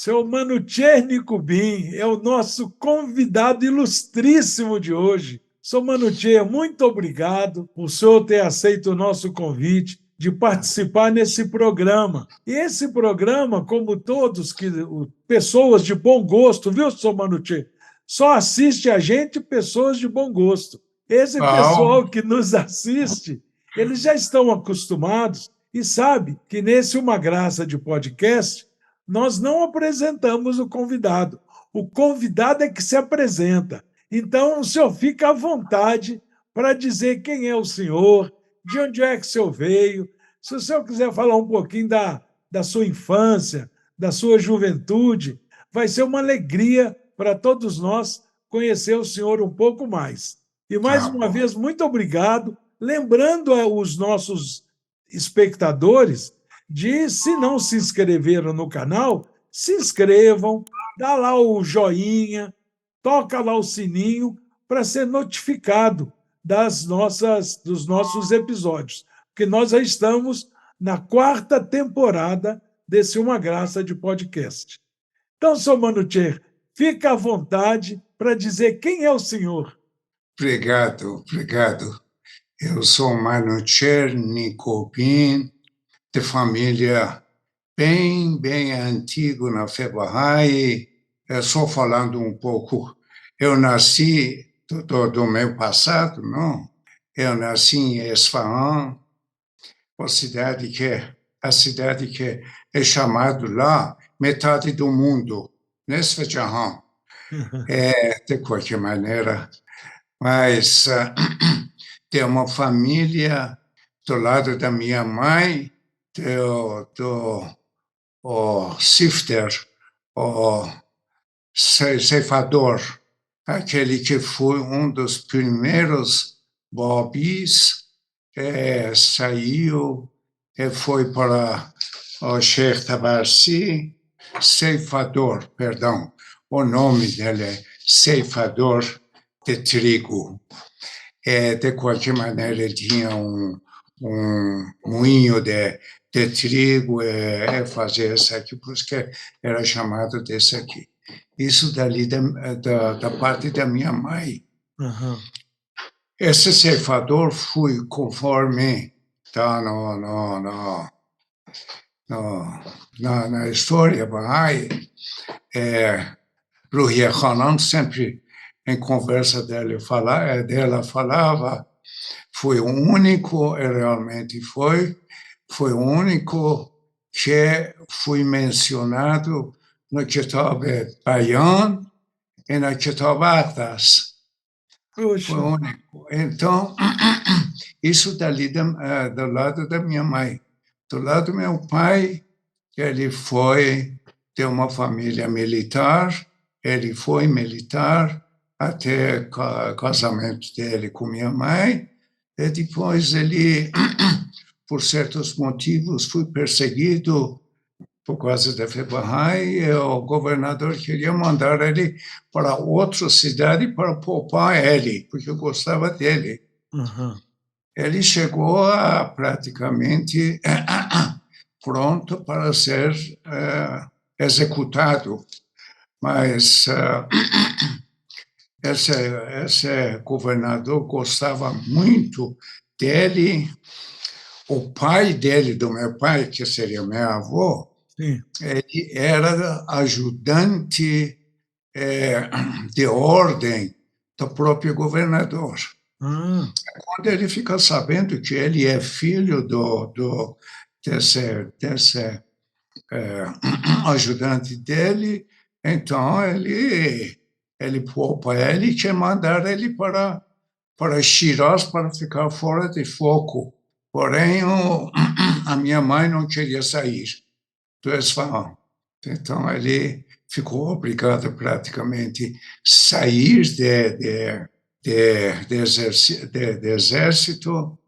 Seu Manucher Nicubim é o nosso convidado ilustríssimo de hoje. Seu Manucher, muito obrigado por o senhor ter aceito o nosso convite de participar nesse programa. E esse programa, como todos, pessoas de bom gosto, viu, seu Manucher? Só assiste a gente pessoas de bom gosto. Esse Bom, pessoal que nos assiste, eles já estão acostumados e sabe que nesse Uma Graça de podcast nós não apresentamos o convidado. O convidado é que se apresenta. Então, o senhor fica à vontade para dizer quem é o senhor, de onde é que o senhor veio. Se o senhor quiser falar um pouquinho da sua infância, da sua juventude, vai ser uma alegria para todos nós conhecer o senhor um pouco mais. E, mais tá uma bom. vez, muito obrigado. Lembrando aos nossos espectadores de, se não se inscreveram no canal, se inscrevam, dá lá o joinha, toca lá o sininho para ser notificado dos nossos episódios, porque nós já estamos na 4ª temporada desse Uma Graça de podcast. Então, seu Manucher, fica à vontade para dizer quem é o senhor. Obrigado, obrigado. Eu sou Mano Nicobim, de família bem antigo na fé Bahá'í. Só falando um pouco, eu nasci do meu passado, não? Eu nasci em Esfahan, a cidade que é chamada lá metade do mundo, Nesfa Jahan. De qualquer maneira, mas tem uma família do lado da minha mãe, o Sifter, o ceifador, aquele que foi um dos primeiros bobis, saiu e foi para o Sheikh Tabarsi, ceifador, perdão, o nome dele é ceifador de trigo. De qualquer maneira, ele tinha um moinho de trigo e fazia isso aqui, por isso que era chamado desse aqui. Isso dali da parte da minha mãe. Uhum. Esse ceifador foi conforme está na história Bahá'í, Ruhia Khanan sempre em conversa dela falava, foi o único, e realmente foi o único que foi mencionado no Kitab Bayan e na Kitab Atas. Foi Puxa. o único. Então, isso dali do lado da minha mãe. Do lado do meu pai, ele foi de uma família militar, ele foi militar até o casamento dele com minha mãe, e depois ele, por certos motivos, foi perseguido por causa da fé Bahá'í, e o governador queria mandar ele para outra cidade para poupar ele, porque eu gostava dele. Uhum. Ele chegou a praticamente pronto para ser executado, mas esse governador gostava muito dele. O pai dele, do meu pai, que seria meu avô, Sim. ele era ajudante de ordem do próprio governador. Ah, Quando ele fica sabendo que ele é filho desse ajudante dele, então ele poupa ele e quer mandar ele para Shiraz para ficar fora de foco. Porém, a minha mãe não queria sair do Esfahan. Então, ele ficou obrigado praticamente a sair de exército.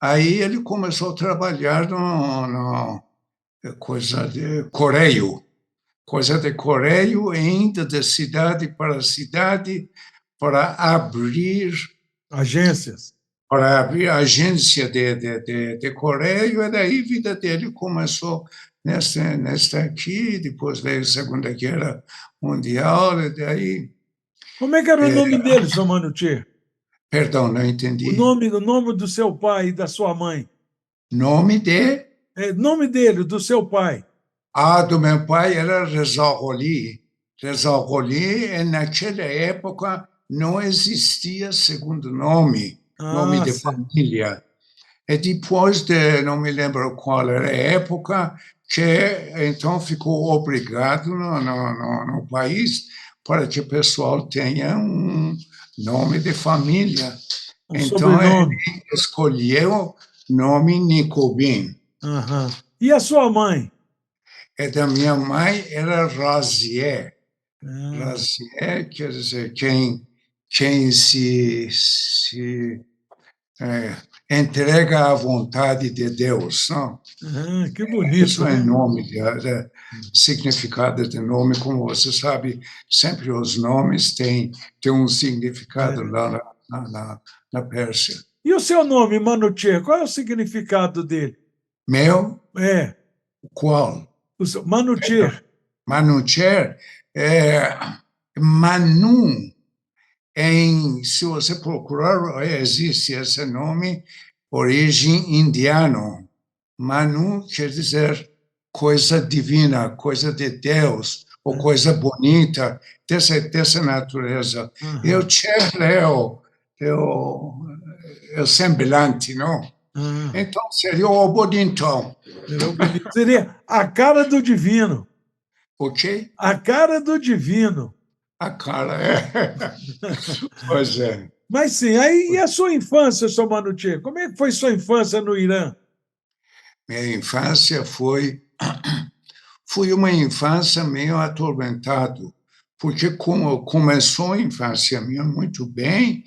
Aí ele começou a trabalhar no coisa de correio, indo de cidade para cidade para abrir agências. agência de correio, e daí a vida dele começou nesta aqui, depois veio a Segunda Guerra Mundial, e daí... Como é que era o nome dele, seu Manutier? Perdão, não entendi. O nome do seu pai e da sua mãe. Nome de... Nome dele, do seu pai. do meu pai era Reza Gholi. Reza Gholi, e naquela época não existia segundo nome de Certo. família. E depois de, não me lembro qual era a época, que então ficou obrigado no país para que o pessoal tenha um nome de família. Então, ele Sobrenome. escolheu o nome Nicobim. Uhum. E a sua mãe? E da minha mãe era Razié. Ah, Razié quer dizer quem se entrega à vontade de Deus, não? que bonito, Isso é né? nome, significado de nome, como você sabe, sempre os nomes têm um significado lá na Pérsia. E o seu nome, Manutier, qual é o significado dele? Meu, É, qual? Manutier. Manucher, Manu, se você procurar, existe esse nome, origem indiano. Manu quer dizer coisa divina, coisa de Deus, ou coisa bonita, dessa natureza. Uhum. E o Cher é o semblante, não? Uhum. Então, seria o bonitão. Seria a cara do divino. Ok? A cara do divino. A cara, Pois é. Mas sim, aí e a sua infância, seu Manutier? Como é que foi sua infância no Irã? Minha infância foi uma infância meio atormentado, porque como começou a infância minha muito bem,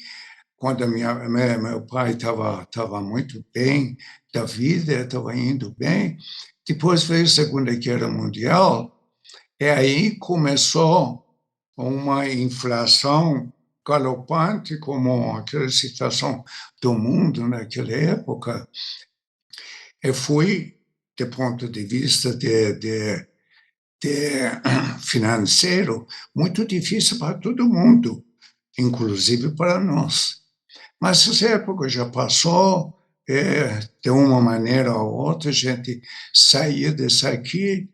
quando meu pai estava muito bem da vida, estava indo bem. Depois veio a Segunda Guerra Mundial, e aí começou uma inflação galopante, como aquela situação do mundo naquela época. E foi, do ponto de vista de financeiro, muito difícil para todo mundo, inclusive para nós. Mas essa época já passou, de uma maneira ou outra, a gente saía disso aqui.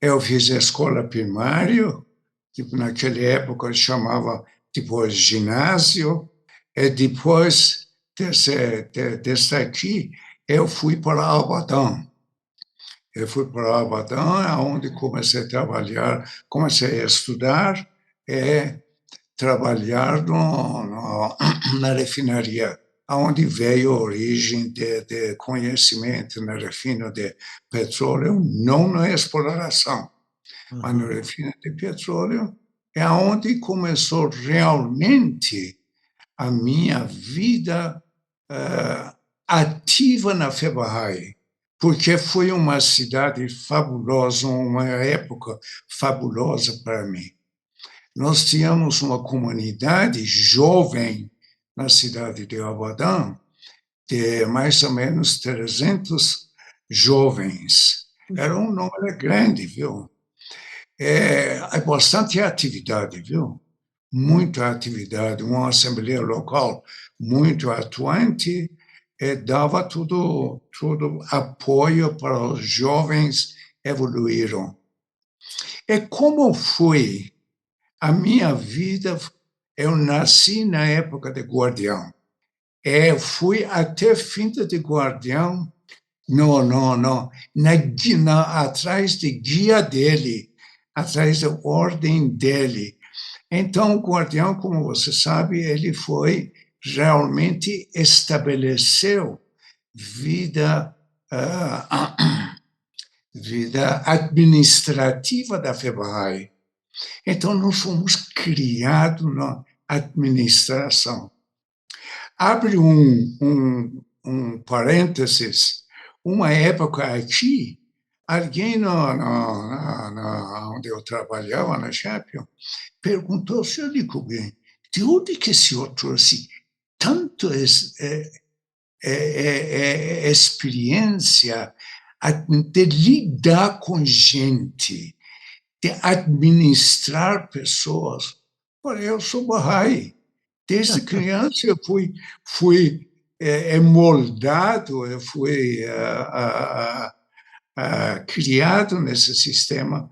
Eu fiz a escola primária, que naquela época chamava depois ginásio, e depois desse aqui, eu fui para Abadan. Eu fui para Abadan, onde comecei a trabalhar, comecei a estudar e trabalhar na refinaria, onde veio a origem de conhecimento na refina de petróleo, não na exploração, mas na refina de petróleo, é onde começou realmente a minha vida ativa na Febahay, porque foi uma cidade fabulosa, uma época fabulosa para mim. Nós tínhamos uma comunidade jovem na cidade de Abadan, de mais ou menos 300 jovens. Era um número grande, viu? É bastante atividade, viu? Muita atividade, uma assembleia local muito atuante, e dava todo apoio para os jovens evoluírem. E como foi a minha vida? Eu nasci na época de Guardião. Fui até fim de Guardião, não, atrás de guia dele, atrás da ordem dele. Então, o Guardião, como você sabe, ele foi realmente estabeleceu vida administrativa da Febrae. Então, nós fomos criados na administração. Abre um parênteses, uma época aqui, alguém onde eu trabalhava, na Champion, perguntou, senhor Nicobim, de onde que o senhor trouxe tanto experiência de lidar com gente, de administrar pessoas. Olha, eu sou Bahá'í. Desde criança eu fui moldado, eu fui criado nesse sistema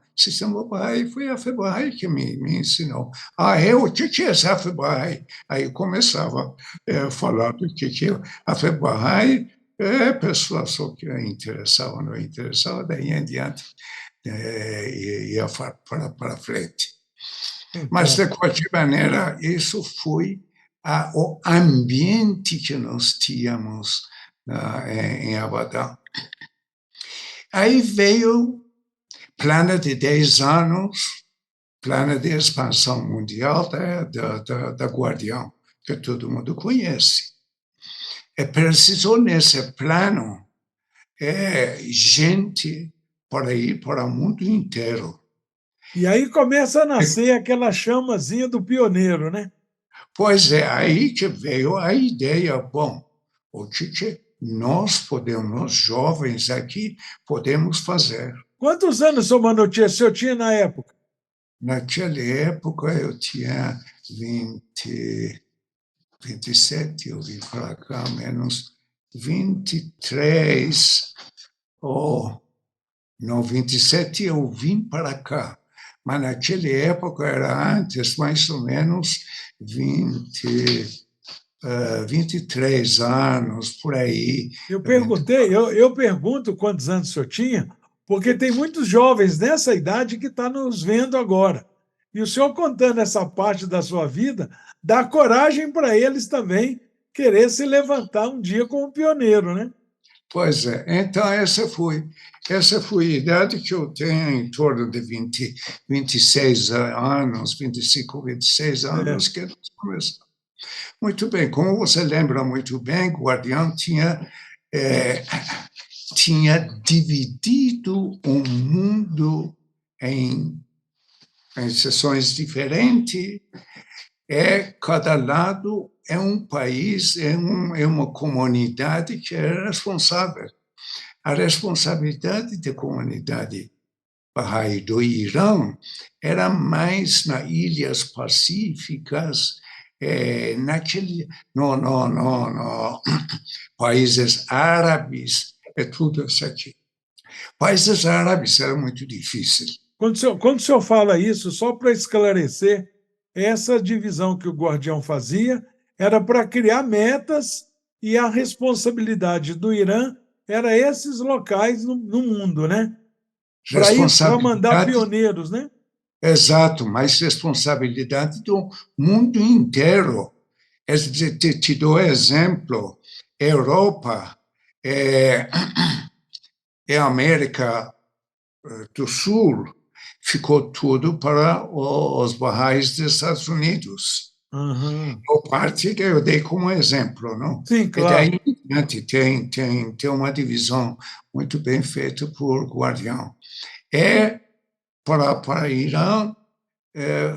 Bahá'í. Foi a fé Bahá'í que me ensinou. O que é essa fé Bahá'í? Aí eu começava a falar do que é a fé Bahá'í. A pessoa só que interessava, não interessava, daí em diante ia para frente. Mas, de qualquer maneira, isso foi o ambiente que nós tínhamos em Abadã. Aí veio plano de 10 anos, plano de expansão mundial da Guardião, que todo mundo conhece. Precisou, nesse plano, gente para ir para o mundo inteiro. E aí começa a nascer aquela chamazinha do pioneiro, né? Pois é, aí que veio a ideia, bom, o que nós jovens aqui, podemos fazer? Quantos anos, seu Manotia, o senhor tinha na época? Naquela época eu tinha 27, eu vim para cá, menos 23, não, 27 eu vim para cá. Mas naquela época era antes, mais ou menos 23 anos, por aí. Eu pergunto quantos anos o senhor tinha, porque tem muitos jovens nessa idade que estão nos vendo agora. E o senhor contando essa parte da sua vida, dá coragem para eles também querer se levantar um dia como pioneiro, né? Pois é, então essa foi a idade que eu tenho, em torno de 26 anos, 25, 26 anos, que nós começamos. Muito bem, como você lembra muito bem, Guardião tinha dividido o mundo em seções diferentes, cada lado é um país, é uma comunidade que é responsável. A responsabilidade da comunidade Bahá'í do Irã era mais nas Ilhas Pacíficas, no países árabes, tudo isso aqui. Países árabes era muito difícil. Quando o senhor fala isso, só para esclarecer, essa divisão que o Guardião fazia era para criar metas e a responsabilidade do Irã era esses locais no mundo, né? Para mandar pioneiros, né? Exato, mas responsabilidade do mundo inteiro. Te dou exemplo, Europa, América do Sul, ficou tudo para os Bahá'ís dos Estados Unidos. Uhum. A parte que eu dei como exemplo, não? Sim, claro. E daí tem uma divisão muito bem feita por Guardião. Para Irã,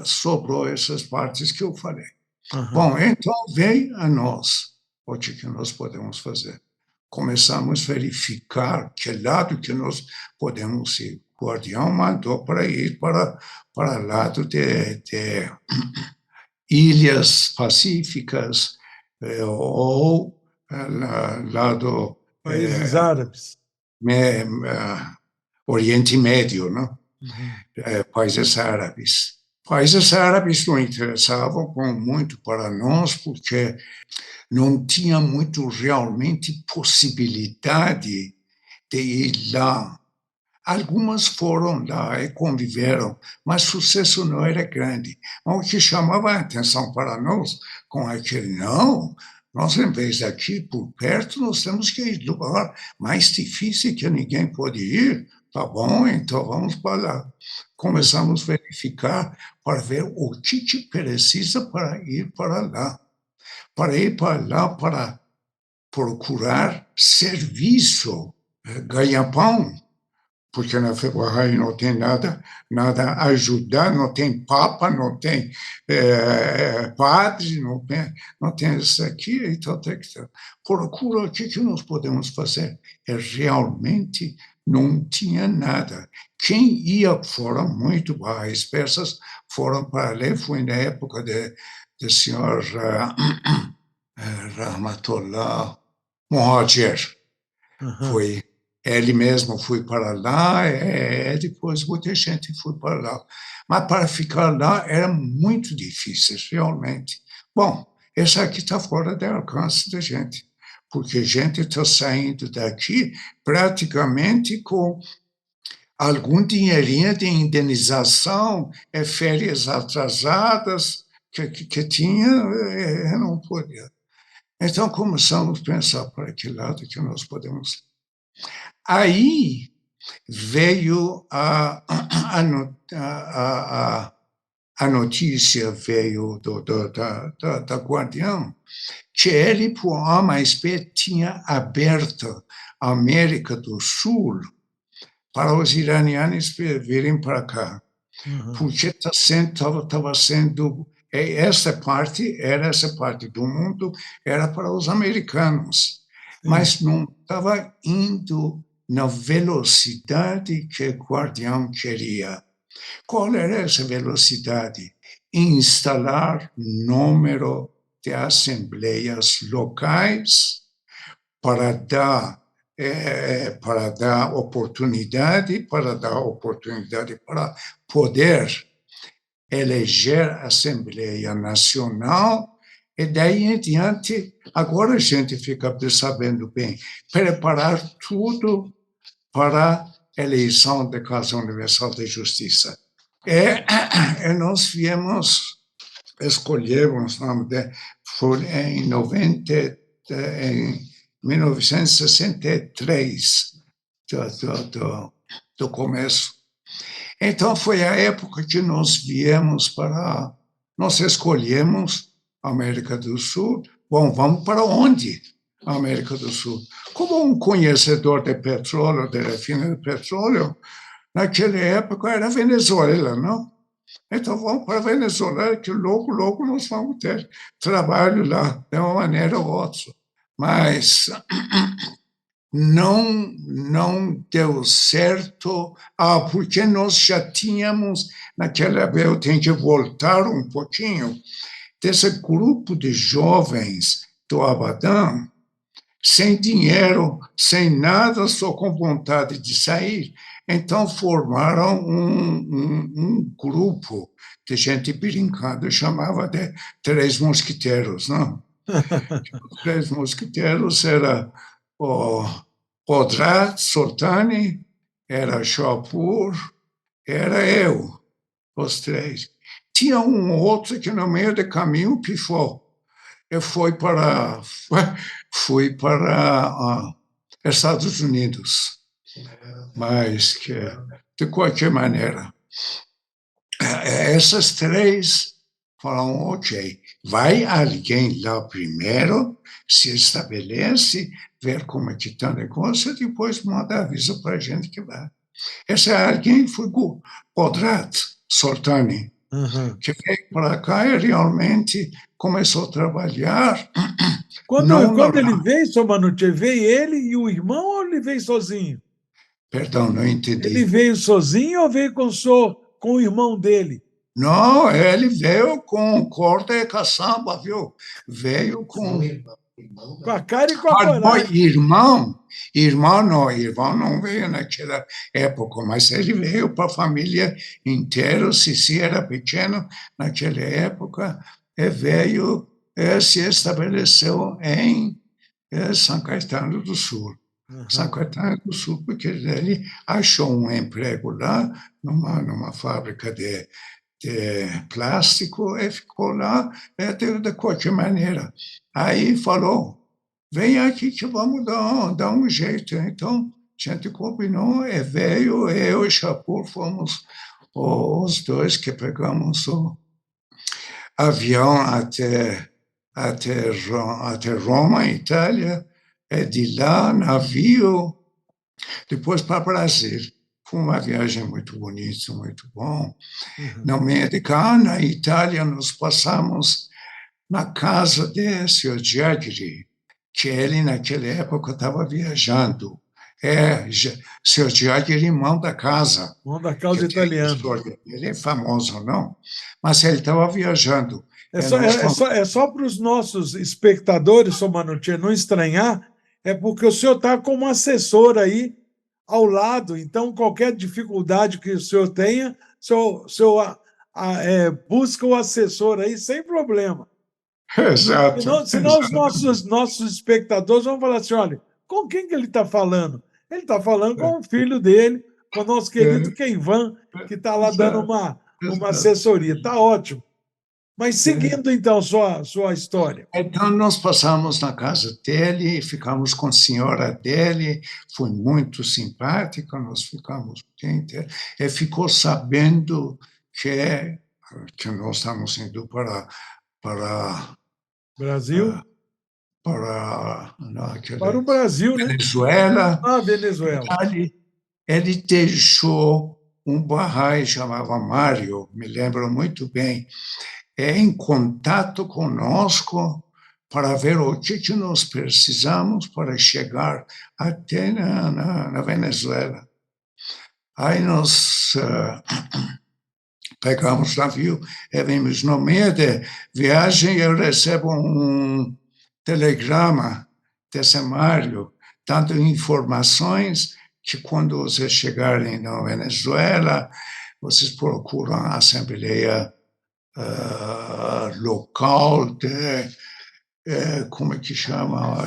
sobrou essas partes que eu falei. Uhum. Bom, então veio a nós. O que nós podemos fazer? Começamos a verificar que lado que nós podemos ir. O Guardião mandou para ir para o lado de Ilhas Pacíficas ou lado Países árabes. Oriente Médio, não? Uhum. Países árabes. Países árabes não interessavam muito para nós, porque não tinha muito realmente possibilidade de ir lá. Algumas foram lá e conviveram, mas o sucesso não era grande. O que chamava a atenção para nós, com aquele, não, nós, em vez de aqui por perto, nós temos que ir lugar mais difícil que ninguém pode ir. Tá bom, então vamos para lá. Começamos a verificar para ver o que precisa para ir para lá. Para ir para lá, para procurar serviço, ganha-pão, porque na Ferrari não tem nada a ajudar, não tem papa, não tem padre, não tem isso aqui, então tem que procura o que nós podemos fazer. E realmente não tinha nada. Quem ia foram muito mais persas, foram para ali, foi na época do senhor Rahmatullah Mohajer. Aham. Foi ele mesmo foi para lá, depois muita gente foi para lá. Mas para ficar lá era muito difícil, realmente. Bom, esse aqui está fora do alcance da gente, porque a gente está saindo daqui praticamente com algum dinheirinho de indenização, férias atrasadas que tinha, não podia. Então começamos a pensar para que lado que nós podemos. Aí veio a notícia veio da Guardião que ele, por A mais B, tinha aberto a América do Sul para os iranianos virem para cá, porque estava sendo essa parte do mundo era para os americanos, mas não estava indo na velocidade que o Guardião queria. Qual era essa velocidade? Instalar número de assembleias locais para dar oportunidade para poder eleger a Assembleia Nacional, e daí em diante, agora a gente fica sabendo bem, preparar tudo para a eleição da Casa Universal de Justiça. E nós escolhemos, foi em 1963, do começo. Então, foi a época que nós escolhemos a América do Sul. Bom, vamos para onde? A América do Sul. Como um conhecedor de petróleo, de refinaria de petróleo, naquela época era Venezuela, não? Então, vamos para a Venezuela, que logo nós vamos ter trabalho lá, de uma maneira ou outra. Mas não deu certo, porque nós já tínhamos, naquela época, eu tenho que voltar um pouquinho, desse grupo de jovens do Abadã, sem dinheiro, sem nada, só com vontade de sair. Então, formaram um grupo de gente brincando, chamava de Três Mosquiteiros, não? Os Três Mosquiteiros era o Odrat Soltani, era Shapur, era eu, os três. Tinha um outro que no meio do caminho pifou. Eu fui para Estados Unidos, mas que, de qualquer maneira, essas três falaram, ok, vai alguém lá primeiro, se estabelece, ver como é que está o negócio, e depois manda aviso para a gente que vai. Esse alguém foi o Odrat Soltani, que veio para cá e realmente começou a trabalhar. Quando ele veio, seu Manute, veio ele e o irmão ou ele veio sozinho? Perdão, não entendi. Ele veio sozinho ou veio com o irmão dele? Não, ele veio com corda e caçamba, viu? Veio com a cara e com a coragem. Irmão não veio naquela época, mas ele veio para a família inteira, Cici era pequeno naquela época, e veio, se estabeleceu em São Caetano do Sul. São Caetano do Sul, porque ele achou um emprego lá, numa fábrica de plástico, e ficou lá de qualquer maneira. Aí falou, vem aqui que vamos dar um jeito. Então, a gente combinou, e veio, eu e Chapur fomos os dois que pegamos o avião até Roma, Itália, e de lá, navio, depois para Brasil. Foi uma viagem muito bonita, muito bom. Uhum. Na América, na Itália, nós passamos na casa de Sr. Giagri, que ele, naquela época, estava viajando. Sr. Giagri, irmão da casa, Mão da que causa tem a italiana. história. Ele é famoso, não? Mas ele estava viajando. É E só, nós é, é fomos. só, é só para os nossos espectadores, Sr. Manutier, não estranhar, é porque o senhor está com uma assessora aí ao lado, então qualquer dificuldade que o senhor tenha, o senhor busca o assessor aí sem problema. Exato, Senão os exato. nossos espectadores vão falar assim: olha, com quem que ele está falando? Ele está falando com o filho dele, com o nosso querido É, Keivan, que está lá dando exato, uma exato. assessoria. Está ótimo. Mas É. seguindo então sua história. Então, nós passamos na casa dele, ficamos com a senhora dele, foi muito simpática, nós ficamos o dia inteiro. Ele ficou sabendo que nós estamos indo para, Brasil? ah, para não, Para o aquele, Brasil, né? Venezuela. Ah, Venezuela. Ele deixou um barrai, chamava Mário, me lembro muito bem, em contato conosco para ver o que nós precisamos para chegar até na Venezuela. Aí nós pegamos navio e vimos no meio da viagem, eu recebo um telegrama desse Mário, dando informações que quando vocês chegarem na Venezuela, vocês procuram a Assembleia local de, como é que chama?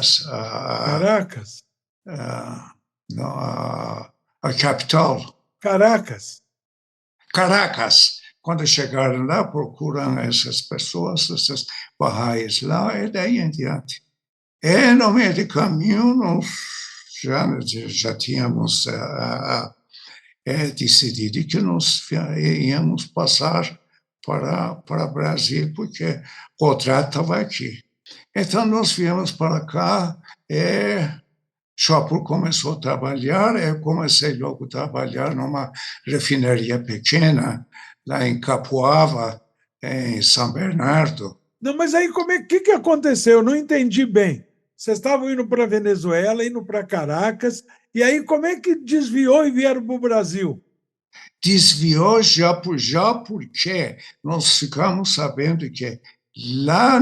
Caracas. A capital, Caracas. Caracas. Quando chegaram lá, procuram essas pessoas, esses barrais lá, e daí em diante. E no meio do caminho, nós já tínhamos decidido que nós íamos passar para o Brasil, porque o contrato estava aqui. Então, nós viemos para cá e Schauper começou a trabalhar, eu comecei logo a trabalhar numa refinaria pequena, lá em Capuava, em São Bernardo. Não, mas aí que aconteceu? Eu não entendi bem. Vocês estavam indo para Venezuela, indo para Caracas, e aí como é que desviou e vieram para o Brasil? Desviou já porque nós ficamos sabendo que lá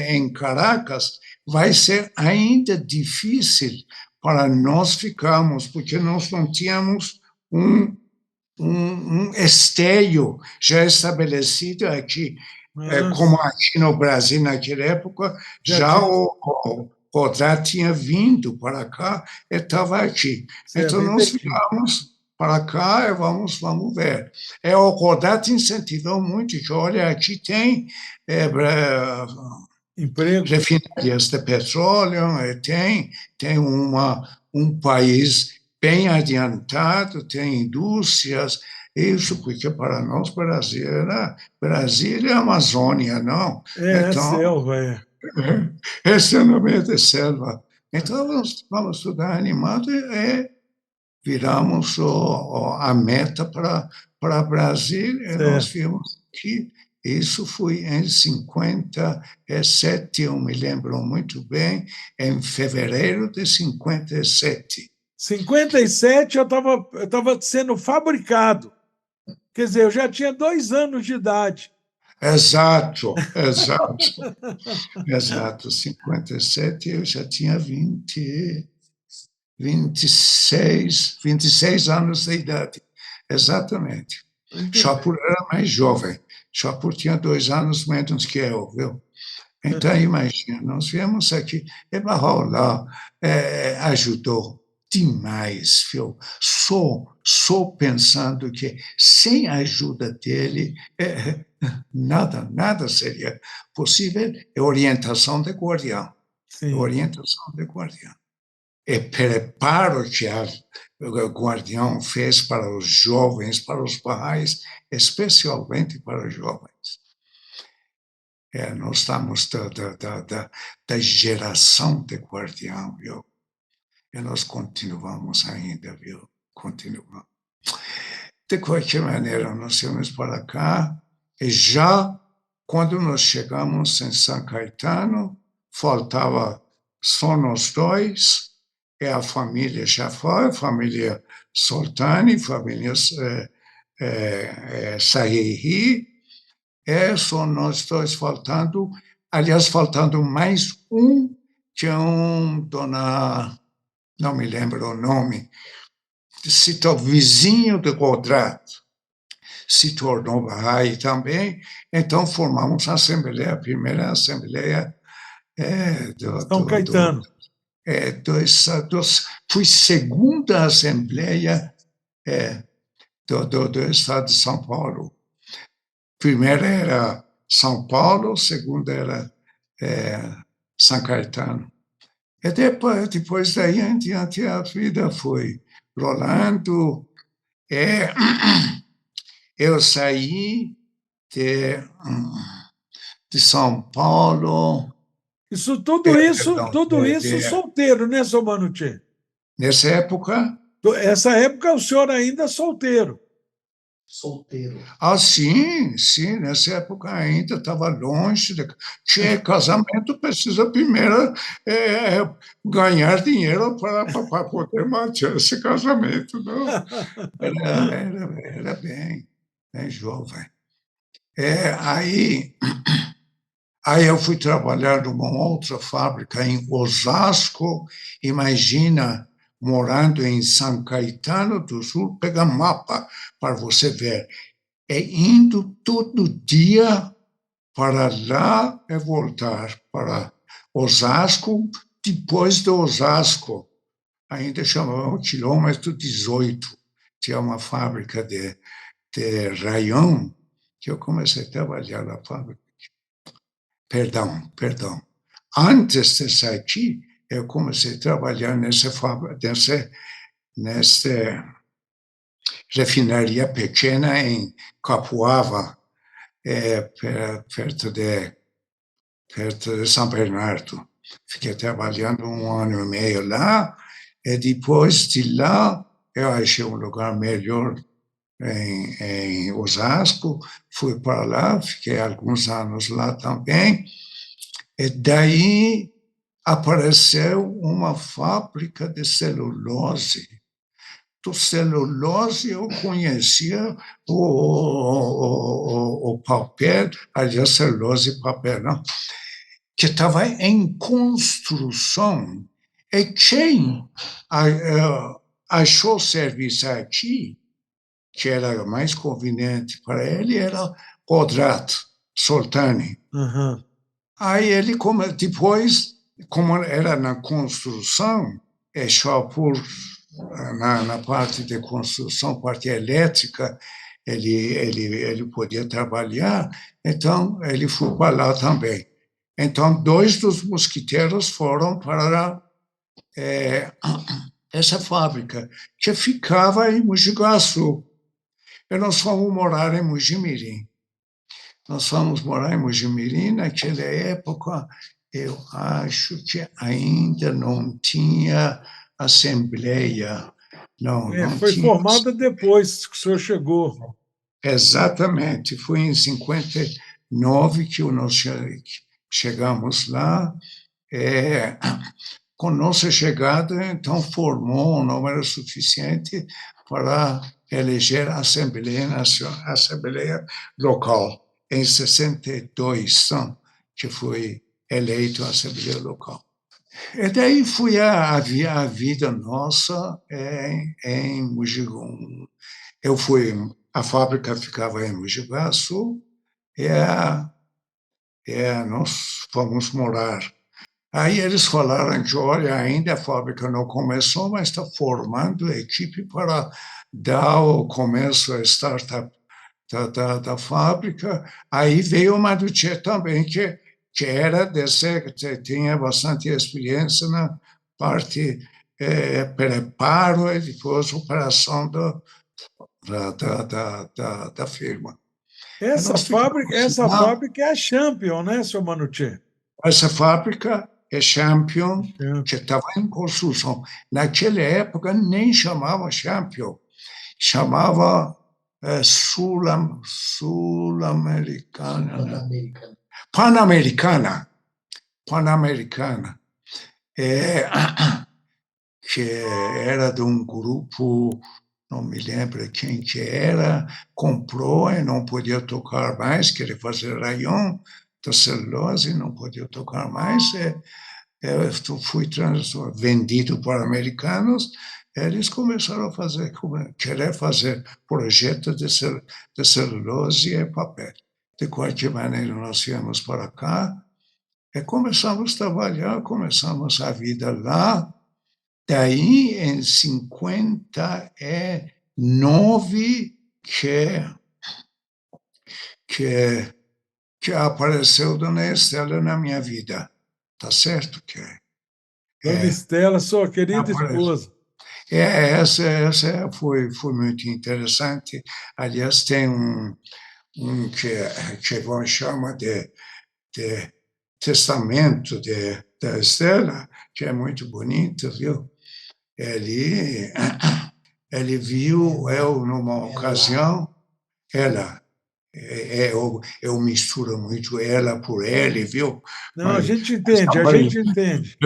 em Caracas vai ser ainda difícil para nós ficarmos, porque nós não tínhamos um esteio já estabelecido aqui, como Nossa, aqui no Brasil naquela época, já já tinha. o Kodrat tinha vindo para cá e estava aqui. Então, Certo, nós entendi. ficamos para cá e vamos ver. O Kodrat incentivou muito que, olha, aqui tem Emprego. refinarias de petróleo, tem um país bem adiantado, tem indústrias, isso porque para nós Brasil é Amazônia, não? É Então, selva, é. esse é o nome de selva. Então, vamos estudar animado e viramos a meta para Brasil e nós Certo. vimos que isso foi em 57, eu me lembro muito bem, em fevereiro de 57. 57 eu tava sendo fabricado. Quer dizer, eu já tinha 2 anos de idade. Exato, exato, exato. 57 eu já tinha 26 anos de idade. Exatamente. Muito bem. Schauper era mais jovem. Schauper tinha 2 anos menos que eu, viu? Então, imagina, nós viemos aqui, e Barrola ajudou demais, viu? Só pensando que sem a ajuda dele, nada seria possível. É orientação de guardião, Sim. orientação de guardião. É preparo que o guardião fez para os jovens, para os barrais, especialmente para os jovens. Nós estamos da geração de guardião, viu? E nós continuamos ainda, viu? Continuamos. De qualquer maneira, nós viemos para cá, e já quando nós chegamos em São Caetano, faltava só nós dois, e a família já foi, família Soltani, família Sariri, e só nós dois faltando, aliás, faltando mais um, que é dona, não me lembro o nome, se tornou vizinho de Quadrado, se tornou Bahá'í também, então formamos a Assembleia, a primeira Assembleia São Caetano. Fui segunda Assembleia do Estado de São Paulo. Primeira era São Paulo, segunda era São Caetano. E depois daí em diante a vida foi rolando. Eu saí de São Paulo. Tudo isso solteiro, né, seu Manutier? Nessa época? Essa época o senhor ainda solteiro. Solteiro. Sim, nessa época ainda estava longe. Casamento precisa primeiro ganhar dinheiro para poder manter esse casamento. Não? Era bem jovem. Aí eu fui trabalhar numa outra fábrica em Osasco. Imagina, morando em São Caetano do Sul, pega mapa para você ver. Indo todo dia para lá e voltar para Osasco. Depois de Osasco, ainda chamavam quilômetro 18, tinha uma fábrica de raião, que eu comecei a trabalhar na fábrica. Perdão. Antes de sair aqui, eu comecei a trabalhar nessa refinaria pequena em Capuava, perto de São Bernardo. Fiquei trabalhando 1 ano e meio lá, e depois de lá, eu achei um lugar melhor em Osasco, fui para lá, fiquei alguns anos lá também, e daí apareceu uma fábrica de celulose. Do celulose eu conhecia o papel, aliás, celulose e papel, não? Que estava em construção, e quem achou serviço aqui, que era mais conveniente para ele, era Quadrado, Soltani. Uhum. Aí ele, depois, como era na construção, só na parte de construção, parte elétrica, ele podia trabalhar, então ele foi para lá também. Então, 2 dos mosquiteiros foram para essa fábrica, que ficava em Mogi Guaçu. E nós fomos morar em Mojimirim. Naquela época, eu acho que ainda não tinha assembleia. Não foi tinha. Formada depois que o senhor chegou. Exatamente. Foi em 59 que nós chegamos lá. Com nossa chegada, então, formou um número suficiente para eleger a Assembleia Local. Em 62, que foi eleito a Assembleia Local. E daí foi a vida nossa em Mogi. A fábrica ficava em Mogi Guaçu, e nós fomos morar. Aí eles falaram que, olha, ainda a fábrica não começou, mas está formando equipe para dar o começo à startup da fábrica. Aí veio o Manutier também, que tinha bastante experiência na parte preparo e depois operação da firma. Essa fábrica é a Champion, né, seu Manutier? Essa fábrica é Champion, que estava em construção. Naquela época nem chamava Champion, chamava Sul-Americana. Pan-Americana. Pan-Americana. Pan-Americana. Que era de um grupo, não me lembro quem que era, comprou e não podia tocar mais, queria fazer rayon da celulose, não podia tocar mais. Eu fui vendido para americanos, eles começaram a querer fazer projetos de celulose e papel. De qualquer maneira, nós viemos para cá e começamos a trabalhar, começamos a vida lá. Daí, em 59, que apareceu Dona Estela na minha vida. Tá certo que Dona Estela, sua querida esposa. essa foi muito interessante. Aliás, tem um que vão chamar de testamento da Estela, que é muito bonito, viu? Ele viu eu numa ocasião, eu misturo muito ela por ele, viu? Não, a gente entende, a gente entende.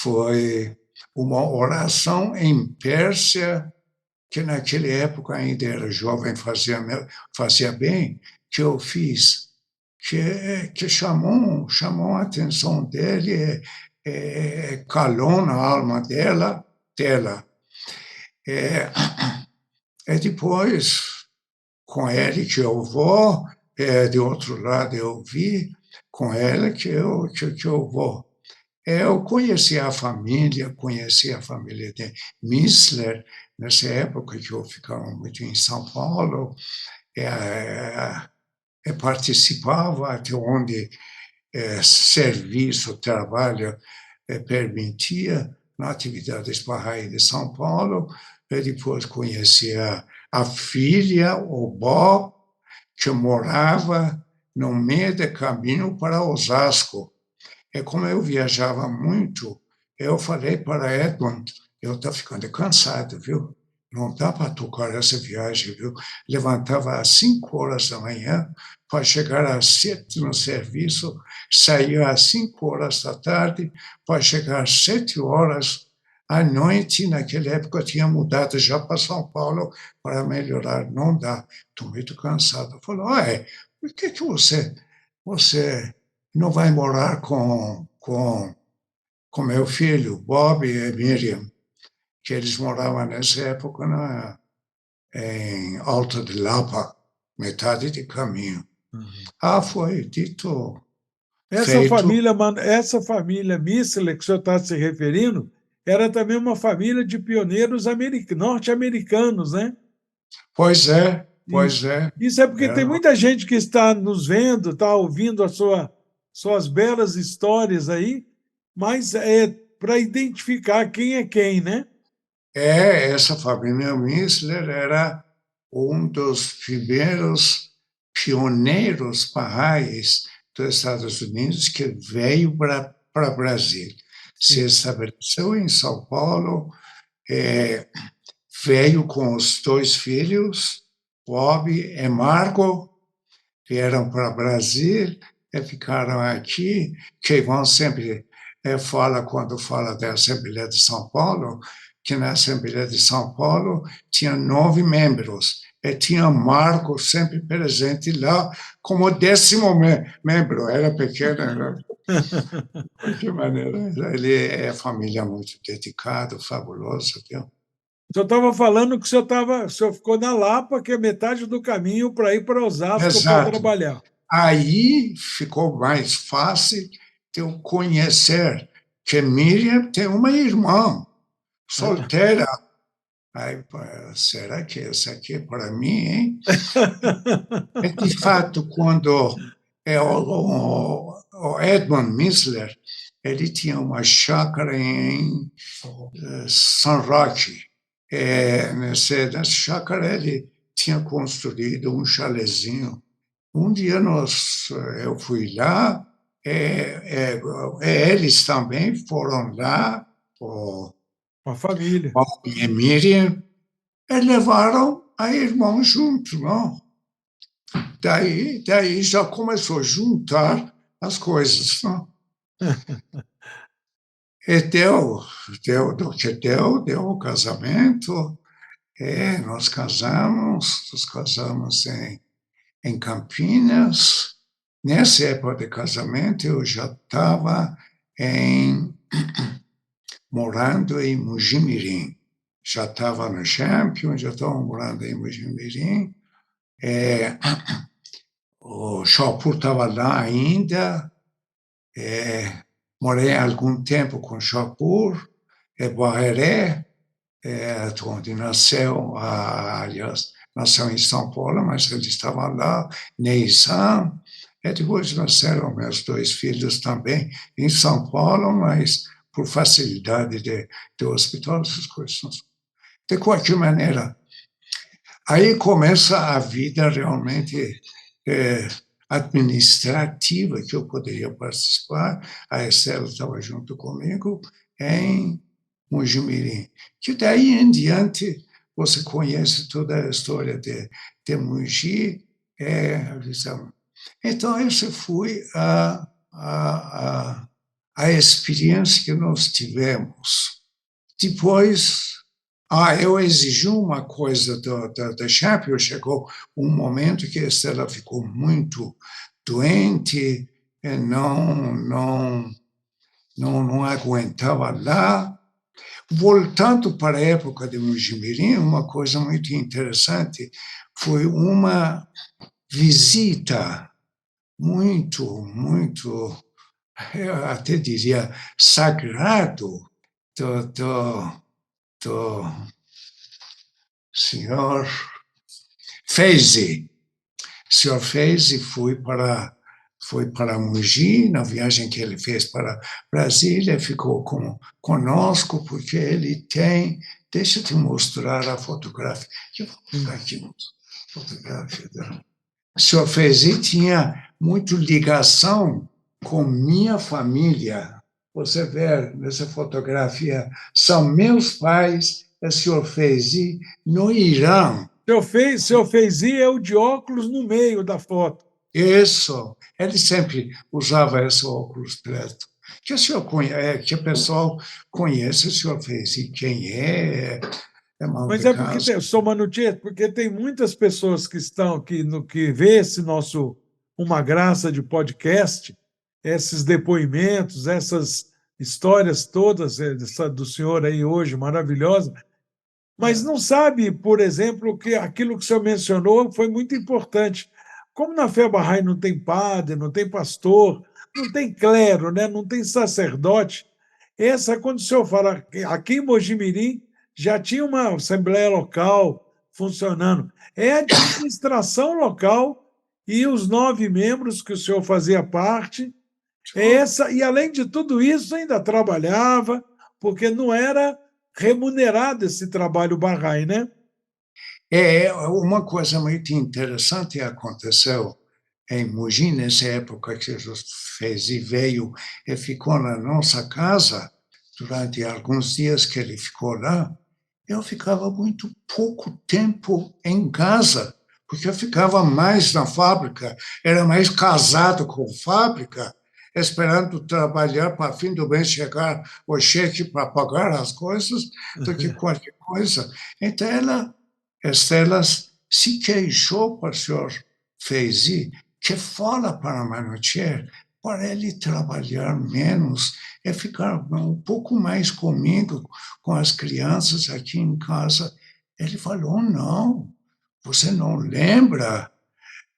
Foi uma oração em Pérsia, que naquela época ainda era jovem, fazia bem, que eu fiz, que chamou a atenção dele, calou na alma dela. E depois, com ele que eu vou, de outro lado eu vi, com ela que eu vou. Eu conheci a família de Missler, nessa época que eu ficava muito em São Paulo, participava até onde serviço, trabalho permitia, na atividade Bahá'í de São Paulo. E depois conheci a filha, o Bob, que morava no meio do caminho para Osasco. E como eu viajava muito, eu falei para Edmund, eu estou ficando cansado, viu? Não dá para tocar essa viagem, viu? Levantava às 5 horas da manhã para chegar às 7 no serviço, saía às 5 horas da tarde para chegar às 7 horas à noite. Naquela época eu tinha mudado já para São Paulo para melhorar. Não dá, estou muito cansado. Falou, por que você não vai morar com meu filho, Bob e Miriam, que eles moravam nessa época em Alto de Lapa, metade de caminho. Foi dito, feito. Essa família Missler que o senhor está se referindo era também uma família de pioneiros norte-americanos, né? Pois é. Isso é porque tem muita gente que está nos vendo, está ouvindo suas belas histórias aí, mas é para identificar quem é quem, né? Essa família Missler era um dos primeiros pioneiros Bahá'ís dos Estados Unidos que veio para o Brasil. Se estabeleceu em São Paulo, veio com os 2 filhos, Bob e Marco, vieram para o Brasil e ficaram aqui. Que vão sempre quando fala da Assembleia de São Paulo, que na Assembleia de São Paulo tinha 9 membros, e tinha Marco sempre presente lá como 10º membro. Era pequeno, de que maneira. Ele é família muito dedicada, fabulosa, viu? O senhor estava falando que o senhor ficou na Lapa, que é metade do caminho para ir para Osasco para trabalhar. Aí ficou mais fácil de eu conhecer que Miriam tem uma irmã solteira. Será que essa aqui é para mim, hein? De fato, quando o Edmund Missler, ele tinha uma chácara em São Roque. Nessa chácara ele tinha construído um chalezinho. Um dia eu fui lá, eles também foram lá, com a família. Bob e Miriam, e levaram a irmão junto, não? Daí já começou a juntar as coisas, não? E deu o que deu o casamento, e nós casamos em Campinas. Nessa época de casamento, eu já estava morando em Mojimirim. Já estava no Champions, já estava morando em Mojimirim. O Shopur estava lá ainda. Morei algum tempo com Shopur, Barreré, onde nasceu, aliás, nasceu em São Paulo, mas ele estava lá, Neysan, e depois nasceram meus 2 filhos também em São Paulo, mas por facilidade de hospital, essas coisas. De qualquer maneira, aí começa a vida realmente administrativa que eu poderia participar. A Estela estava junto comigo em Mojimirim. Que daí em diante você conhece toda a história de Mogi. Então, essa foi a experiência que nós tivemos. Depois, eu exigi uma coisa da Champions. Chegou um momento que a Estela ficou muito doente, e não aguentava lá. Voltando para a época de Mojimirim, uma coisa muito interessante foi uma visita muito, eu até diria, sagrado do senhor Feizi. O senhor Feizi foi para Mogi, na viagem que ele fez para Brasília, ficou conosco, porque ele tem... Deixa eu te mostrar a fotografia. Eu vou pegar aqui a fotografia dela. O senhor Feizi tinha muito ligação com minha família. Você vê nessa fotografia, são meus pais, o senhor Feizi, no Irã. O senhor Feizi é o de óculos no meio da foto. Isso. Ele sempre usava esse óculos preto. Que o pessoal conhece o senhor Feizi, quem é mal Mas de é porque, caso. Sou Manutier, porque tem muitas pessoas que estão que vê esse nosso Uma Graça de podcast, esses depoimentos, essas histórias todas do senhor aí hoje, maravilhosa, mas não sabe, por exemplo, que aquilo que o senhor mencionou foi muito importante. Como na fé Bahá'í não tem padre, não tem pastor, não tem clero, né? Não tem sacerdote, quando o senhor fala que aqui em Mojimirim já tinha uma assembleia local funcionando, é a administração local e os 9 membros que o senhor fazia parte, e além de tudo isso ainda trabalhava, porque não era remunerado esse trabalho Bahá'í, né? Uma coisa muito interessante aconteceu em Mogi, nessa época que Jesus fez e veio e ficou na nossa casa, durante alguns dias que ele ficou lá. Eu ficava muito pouco tempo em casa, porque eu ficava mais na fábrica, era mais casado com a fábrica, esperando trabalhar para fim do mês chegar o cheque para pagar as coisas, do que qualquer coisa. Então, Estela se queixou para o senhor Feizi, que fala para Manutier para ele trabalhar menos e ficar um pouco mais comigo, com as crianças aqui em casa. Ele falou, não, você não lembra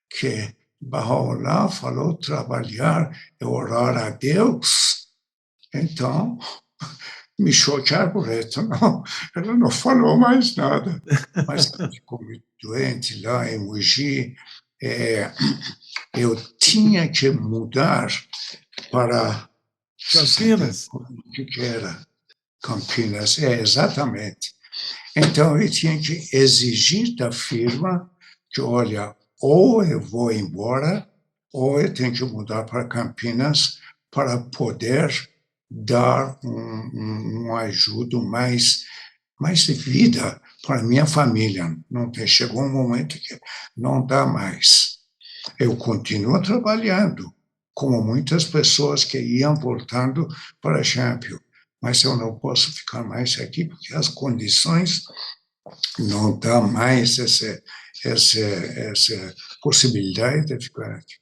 que Bahá'u'lláh falou trabalhar e orar a Deus? Então, me choquei por isso. Não, ela não falou mais nada. Mas ela ficou muito doente lá em Mogi. Eu tinha que mudar para Campinas. O que era Campinas? Exatamente. Então, eu tinha que exigir da firma que, olha, ou eu vou embora, ou eu tenho que mudar para Campinas para poder dar uma ajuda mais mais de vida para minha família. Chegou um momento que não dá mais. Eu continuo trabalhando, como muitas pessoas que iam voltando para Champions, mas eu não posso ficar mais aqui porque as condições não dão mais essa possibilidade de ficar aqui.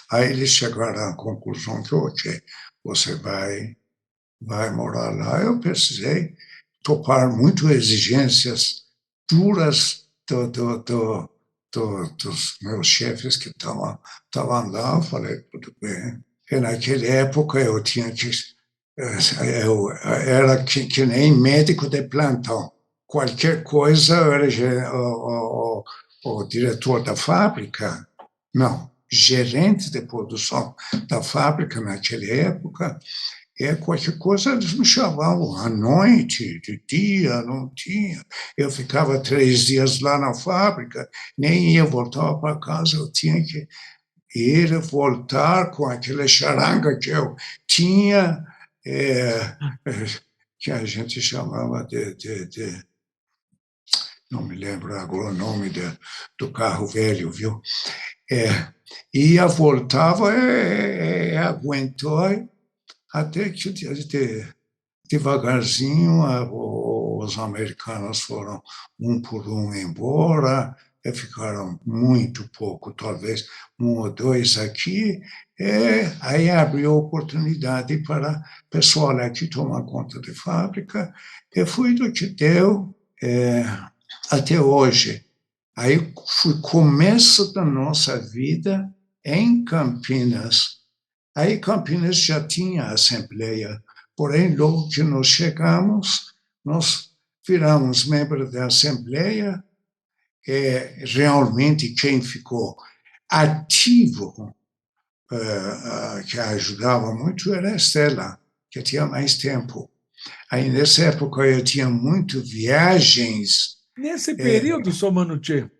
Aí eles chegaram à conclusão que, ok, você vai morar lá. Eu precisei topar muito exigências duras dos meus chefes que estavam lá. Eu falei, tudo bem. E naquela época eu tinha que... Eu era que nem médico de plantão. Qualquer coisa, eu era o diretor da fábrica. Não, gerente de produção da fábrica naquela época. Qualquer coisa eles me chamavam à noite, de dia, não tinha. Eu ficava 3 dias lá na fábrica, nem ia voltar para casa, eu tinha que ir voltar com aquela charanga que eu tinha, que a gente chamava não me lembro agora o nome do carro velho, viu? Ia, voltava e aguentou até que devagarzinho os americanos foram um por um embora, e ficaram muito pouco, talvez 1 ou 2 aqui, e aí abriu oportunidade para pessoal aqui tomar conta de fábrica, e foi do que deu até hoje. Aí foi o começo da nossa vida em Campinas. Aí Campinas já tinha assembleia, porém, logo que nós chegamos, nós viramos membros da assembleia, e realmente quem ficou ativo, que ajudava muito, era a Estela, que tinha mais tempo. Aí, nessa época, eu tinha muito viagens. Nesse período, Sr. Manutier,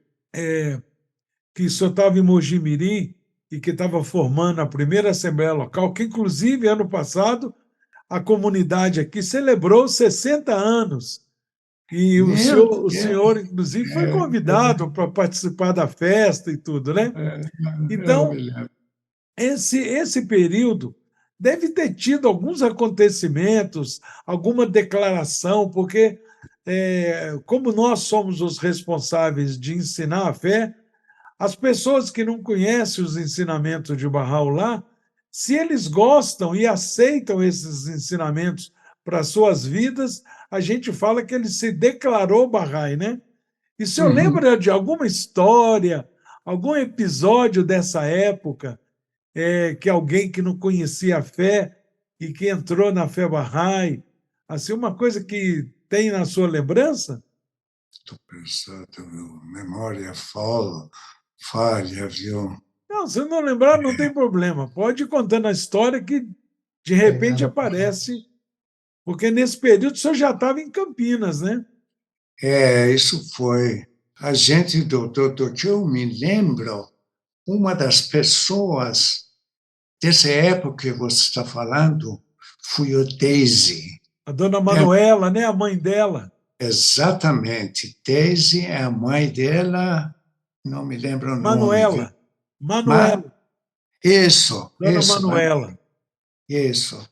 que o senhor estava em Mogi-mirim e que estava formando a primeira Assembleia Local, que, inclusive, ano passado, a comunidade aqui celebrou 60 anos. E Meu o Deus, senhor, inclusive, foi convidado para participar da festa e tudo, né? eu me Então, lembro. esse período deve ter tido alguns acontecimentos, alguma declaração, porque, como nós somos os responsáveis de ensinar a fé, as pessoas que não conhecem os ensinamentos de Bahá'u'lláh, se eles gostam e aceitam esses ensinamentos para suas vidas, a gente fala que ele se declarou Bahá'í, né? E o senhor lembra de alguma história, algum episódio dessa época, que alguém que não conhecia a fé e que entrou na fé Bahá'í, assim, uma coisa que tem na sua lembrança? Estou pensando, memória falha, viu? Não, se não lembrar, não tem problema. Pode ir contando a história que, de repente, aparece, porque nesse período o senhor já estava em Campinas, né? Isso foi. A gente, do que eu me lembro, uma das pessoas dessa época que você está falando foi o Daisy. A dona Manuela, né? A mãe dela. Exatamente. Daisy é a mãe dela, não me lembro o nome, viu? Manuela. Manuela. Isso, Dona Manuela. isso.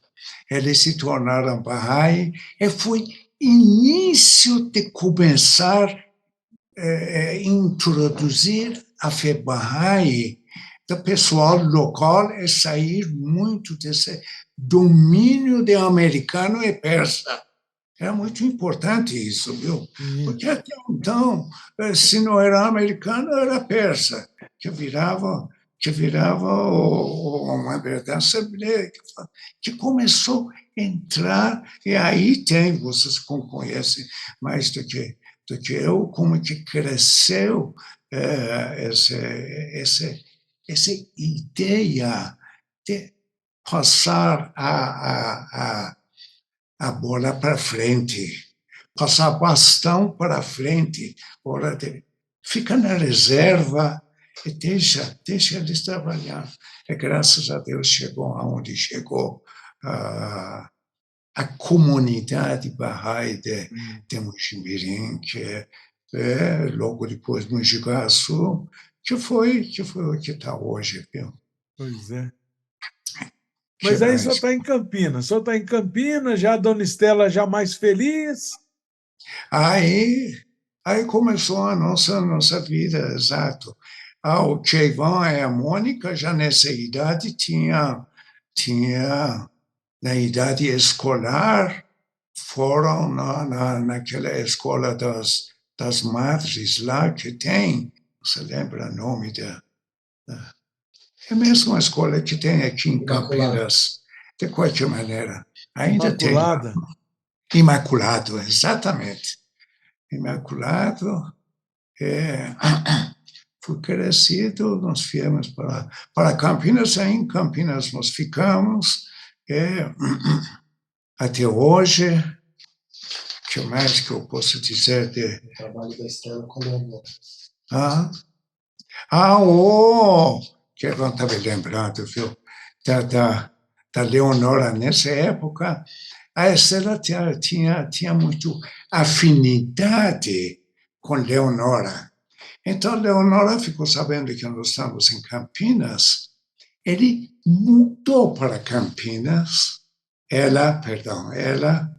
Eles se tornaram Bahá'í e foi início de começar introduzir a fé Bahá'í do pessoal local e sair muito desse domínio de americano e persa. É muito importante isso, viu? Porque até então, se não era americano, era persa, que virava uma verdade assembleia, que começou a entrar, e aí tem, vocês conhecem mais do que eu, como que cresceu essa ideia de passar a bola para frente, passar bastão para frente, fica na reserva e deixa eles trabalhar. E graças a Deus chegou aonde chegou. a comunidade Bahá'í de Mojimirim, que é logo depois de Mogi Guaçu, que foi o que está hoje. Viu? Pois é. Que Mas aí só mais? está em Campinas. Só está em Campinas, já a dona Estela já mais feliz. Aí começou a nossa vida, exato. O Cheivan e a Mônica, já nessa idade, tinha na idade escolar, foram naquela escola das madres lá que tem, você lembra o nome é a mesma escola que tem aqui em Imaculado. Campinas, de qualquer maneira. Ainda tem lá. Imaculada. Imaculado, exatamente. Imaculado. Fui crescido, nós viemos para Campinas, aí em Campinas nós ficamos, até hoje. O que mais que eu posso dizer de... O trabalho da Estela com Leonor. Que eu não estava lembrando, viu? Da Leonora, nessa época, a Estela tinha muito afinidade com Leonora. Então, Leonora ficou sabendo que nós estamos em Campinas, ele mudou para Campinas, ela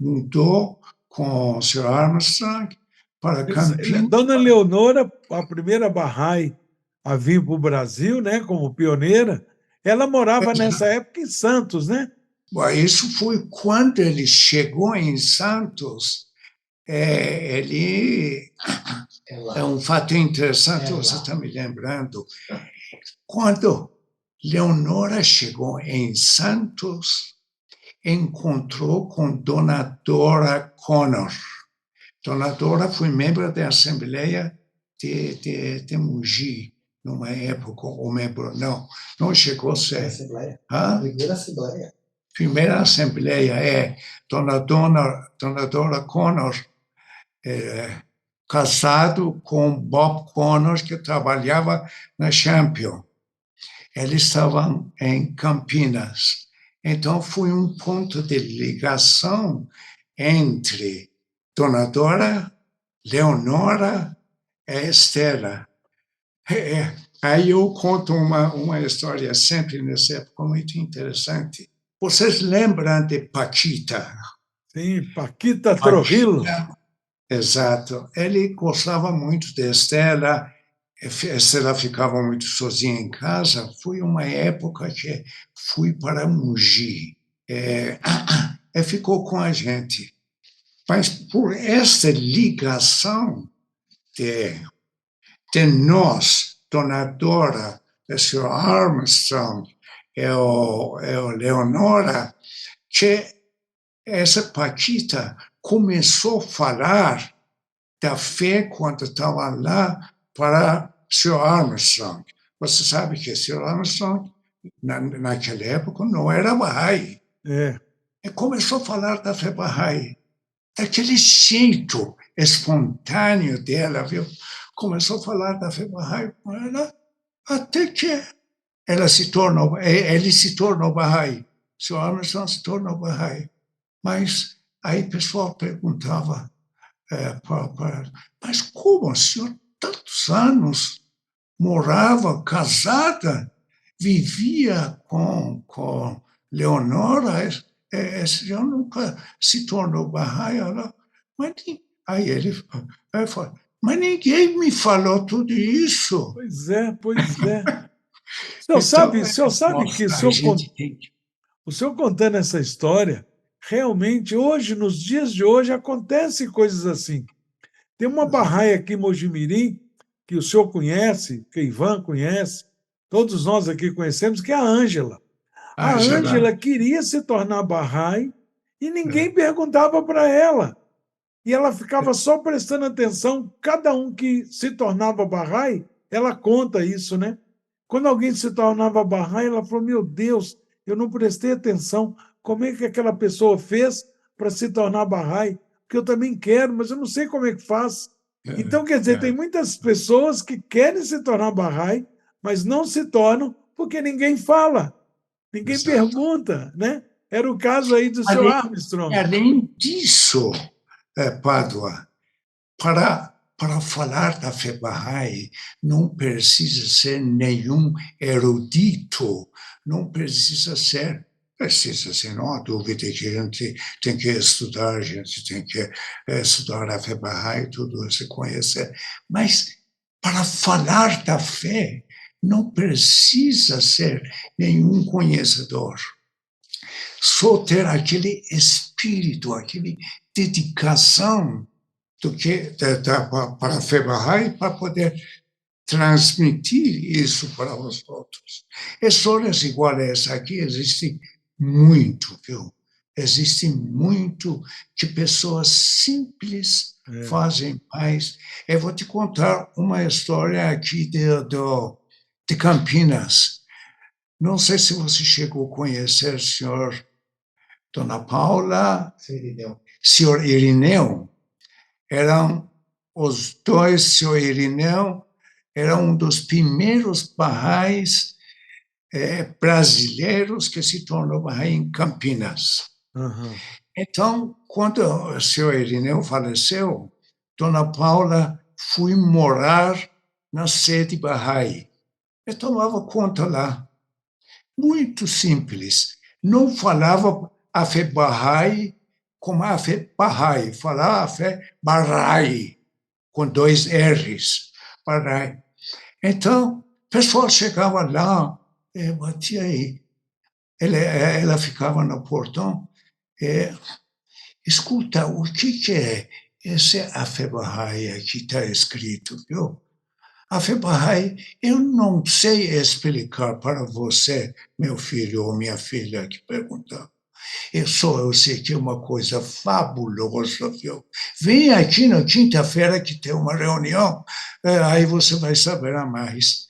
mudou com o Sr. Armstrong para Campinas. Dona Leonora, a primeira Bahá'í a vir para o Brasil, né, como pioneira, ela morava nessa época em Santos, né? Isso foi quando ele chegou em Santos. Ele é um fato interessante, você está me lembrando. Quando Leonora chegou em Santos, encontrou com Dona Dora Connor. Dona Dora foi membro da Assembleia de Mogi, numa época, ou membro, não chegou a ser. Assembleia. Primeira Assembleia. Primeira Assembleia, Dona Dora Connor, casado com Bob Connor, que trabalhava na Champion. Eles estavam em Campinas. Então, foi um ponto de ligação entre Dona Dora, Leonora e Estela. Aí eu conto uma história sempre nessa época muito interessante. Vocês lembram de Paquita? Sim, Paquita Trujillo. Exato. Ele gostava muito de Estela. Estela ficava muito sozinha em casa. Foi uma época que fui para Mogi. E ficou com a gente. Mas por essa ligação de nós, Dona Dora, o Sr. Armstrong e o Leonora, que essa Paquita começou a falar da fé quando estava lá para o Sr. Armstrong. Você sabe que o Sr. Armstrong, naquela época, não era Bahá'í. E começou a falar da fé Bahá'í. Aquele jeito espontâneo dela, viu? Começou a falar da fé Bahá'í com ela, até que ele se tornou Bahá'í. O Sr. Armstrong se tornou Bahá'í. Mas aí o pessoal perguntava, mas como a senhora, tantos anos, morava casada, vivia com Leonora, esse senhor nunca se tornou Bahá'í? Aí ele falou, mas ninguém me falou tudo isso. Pois é. O senhor sabe que o senhor contando essa história, realmente, hoje, nos dias de hoje, acontecem coisas assim. Tem uma Bahá'í aqui em Mojimirim, que o senhor conhece, que o Ivan conhece, todos nós aqui conhecemos, que é a Ângela. A Ângela queria se tornar Bahá'í e ninguém perguntava para ela. E ela ficava só prestando atenção, cada um que se tornava Bahá'í, ela conta isso, né? Quando alguém se tornava Bahá'í, ela falou, meu Deus, eu não prestei atenção, como é que aquela pessoa fez para se tornar Bahá'í? Porque eu também quero, mas eu não sei como é que faz. Então, quer dizer, tem muitas pessoas que querem se tornar Bahá'í, mas não se tornam porque ninguém fala, ninguém pergunta, né? Era o caso aí do seu Armstrong. Além disso, Pádua, para falar da fé Bahá'í, não precisa ser nenhum erudito, não precisa ser, não há dúvida que a gente tem que estudar, a gente tem que estudar a fé Bahá'í, tudo isso, conhecer, mas para falar da fé, não precisa ser nenhum conhecedor. Só ter aquele espírito, aquela dedicação para a fé Bahá'í, para poder transmitir isso para os outros. Histórias iguais a essa aqui existem muito, viu? Existe muito que pessoas simples fazem mais. Eu vou te contar uma história aqui de Campinas. Não sei se você chegou a conhecer o senhor Dona Paula, senhor Irineu. Eram os dois, senhor Irineu, era um dos primeiros Bahá'ís brasileiros que se tornou Bahá'í em Campinas. Uhum. Então, quando o senhor Irineu faleceu, Dona Paula foi morar na sede Bahá'í. Eu tomava conta lá. Muito simples. Não falava a fé Bahá'í como a fé Bahá'í, falava a fé Bahá'í, com 2 R's. Bahá'í. Então, o pessoal chegava lá, batia aí. Ela ficava no portão. Escuta, o que é? Essa é a fé Bahá'í aqui está escrito, viu? A fé Bahá'í, eu não sei explicar para você, meu filho ou minha filha, que perguntou. Eu sei que é uma coisa fabulosa, viu? Vem aqui na quinta-feira que tem uma reunião, aí você vai saber a mais.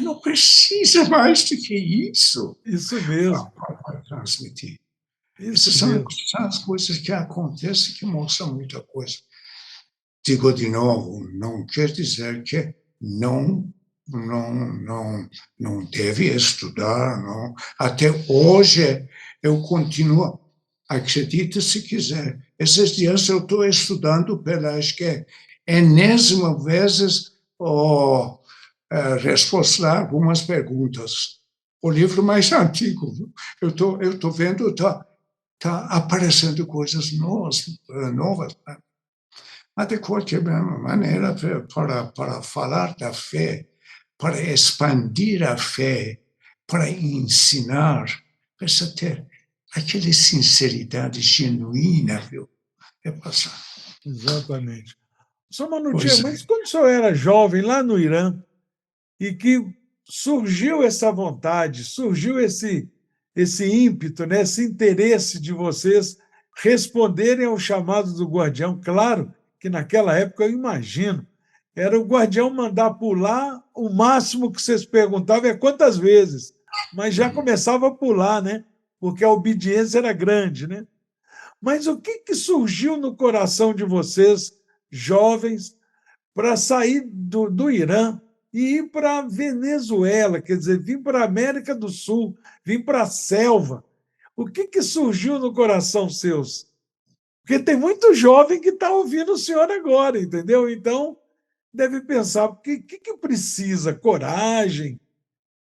Não precisa mais do que isso. Isso mesmo. Para transmitir. Isso Essas mesmo. são as coisas que acontecem que mostram muita coisa. Digo de novo, não quer dizer que não deve estudar, não. Até hoje eu continuo, acredite se quiser. Esses dias eu estou estudando pela, acho que é enésima vezes, responder algumas perguntas. O livro mais antigo, eu estou vendo, está aparecendo coisas novas. Mas, de qualquer maneira, para falar da fé, para expandir a fé, para ensinar, precisa ter aquela sinceridade genuína, viu? Passar. Exatamente. Só Manutinha, mas quando o senhor era jovem lá no Irã, e que surgiu essa vontade, surgiu esse ímpeto, né, esse interesse de vocês responderem ao chamado do guardião, claro que naquela época, eu imagino, era o guardião mandar pular, o máximo que vocês perguntavam é quantas vezes, mas já começava a pular, né? Porque a obediência era grande, né? Mas o que surgiu no coração de vocês, jovens, para sair do Irã e ir para a Venezuela, quer dizer, vir para a América do Sul, vir para a selva? O que surgiu no coração seus? Porque tem muito jovem que está ouvindo o senhor agora, entendeu? Então, deve pensar, o que precisa? Coragem?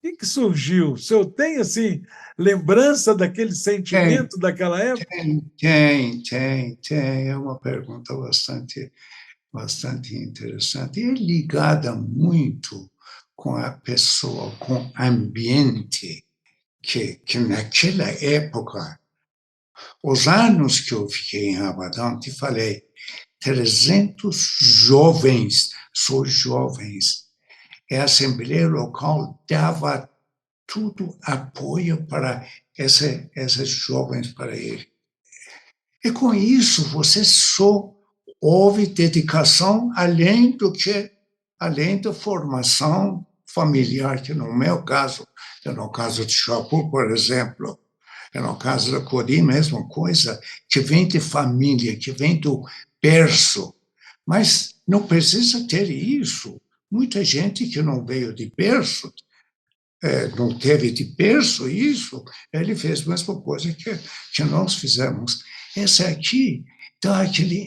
O que surgiu? O senhor tem, assim, lembrança daquele sentimento daquela época? Tem. É uma pergunta bastante interessante. É ligada muito com a pessoa, com o ambiente, que naquela época, os anos que eu fiquei em Rabadão, te falei, 300 jovens, só jovens, e a Assembleia Local dava tudo apoio para esses jovens para ir. E com isso, você só houve dedicação além da formação familiar, que no meu caso, no caso de Chapu, por exemplo, no caso da Cori, mesma coisa, que vem de família, que vem do berço. Mas não precisa ter isso. Muita gente que não veio de berço não teve de berço isso, ele fez a mesma coisa que nós fizemos. Esse aqui dá aquele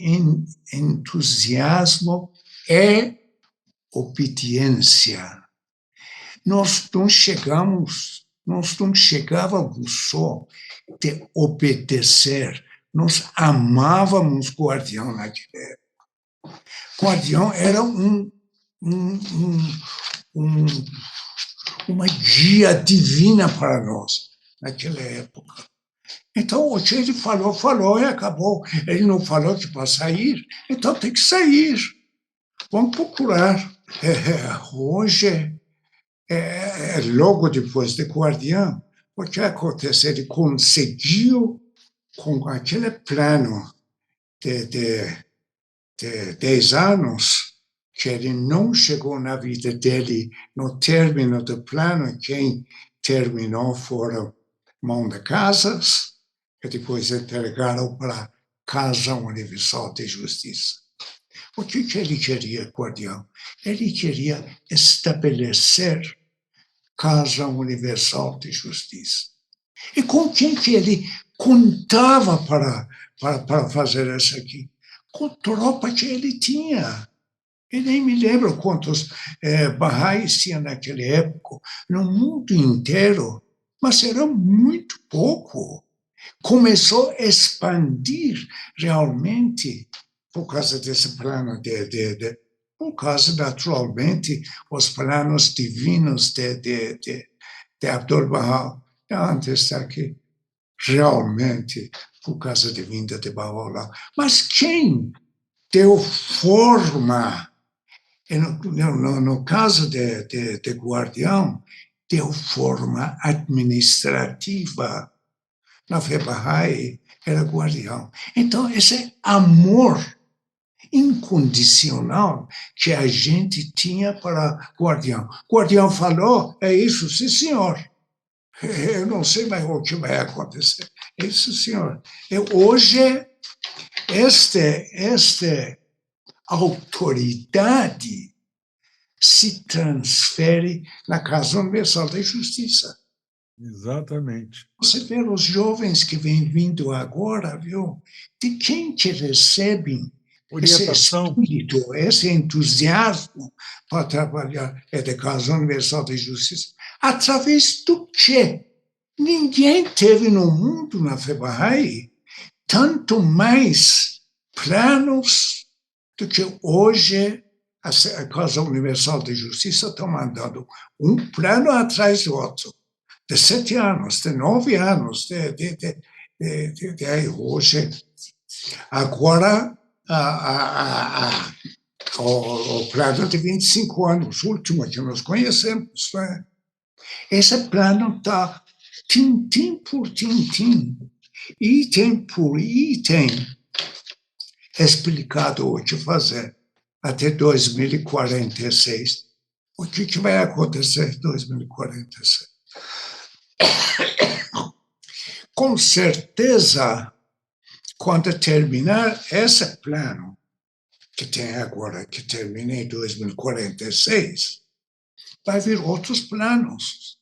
entusiasmo e obediência. Nós não chegávamos só de obedecer, nós amávamos o Guardião naquela época. O Guardião era uma guia divina para nós naquela época. Então, o que ele falou e acabou. Ele não falou que para sair, então tem que sair. Vamos procurar. Hoje, logo depois de Guardião, o que aconteceu? Ele conseguiu, com aquele plano de 10 anos, que ele não chegou na vida dele no término do plano, quem terminou foram mão de casas, que depois entregaram para a Casa Universal de Justiça. O que ele queria, Guardião? Ele queria estabelecer Casa Universal de Justiça. E com quem que ele contava para fazer isso aqui? Com a tropa que ele tinha. Eu nem me lembro quantos Baha'is tinha naquela época, no mundo inteiro, mas era muito pouco. Começou a expandir realmente por causa desse plano por causa, naturalmente, os planos divinos de Abdu'l-Bahá. Antes aqui, realmente, por causa da vinda de Baha'u'lláh. Mas quem deu forma, no caso de Guardião, deu forma administrativa. Na fé Bahá'í era Guardião. Então, esse amor incondicional que a gente tinha para Guardião. Guardião falou, é isso, sim, senhor. Eu não sei mais o que vai acontecer. É isso, senhor. Hoje, esta autoridade se transfere na Casa Universal da Justiça. Exatamente. Você vê os jovens que vêm vindo agora, viu? De quem que recebem esse espírito, esse entusiasmo para trabalhar da Casa Universal de Justiça? Através do quê? Ninguém teve no mundo, na fé Bahá'í, tanto mais planos do que hoje a Casa Universal de Justiça está mandando um plano atrás do outro. De 7 anos, de 9 anos, hoje. Agora, o plano de 25 anos, o último que nós conhecemos, né? Esse plano está tintim por tintim, item por item, explicado o que fazer até 2046. O que vai acontecer em 2046? Com certeza, quando terminar esse plano, que tem agora, que termina em 2046, vai vir outros planos.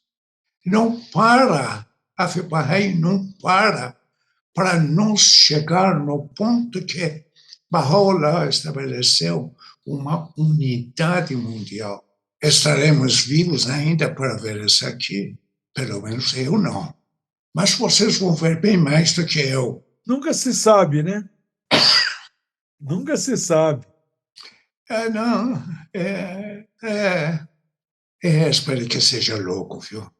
Não para, a fé Bahá'í não para não chegar no ponto que Baha'u'lláh estabeleceu uma unidade mundial. Estaremos vivos ainda para ver isso aqui? Pelo menos eu não. Mas vocês vão ver bem mais do que eu. Nunca se sabe, né? Nunca se sabe. Não, espero que seja logo, viu?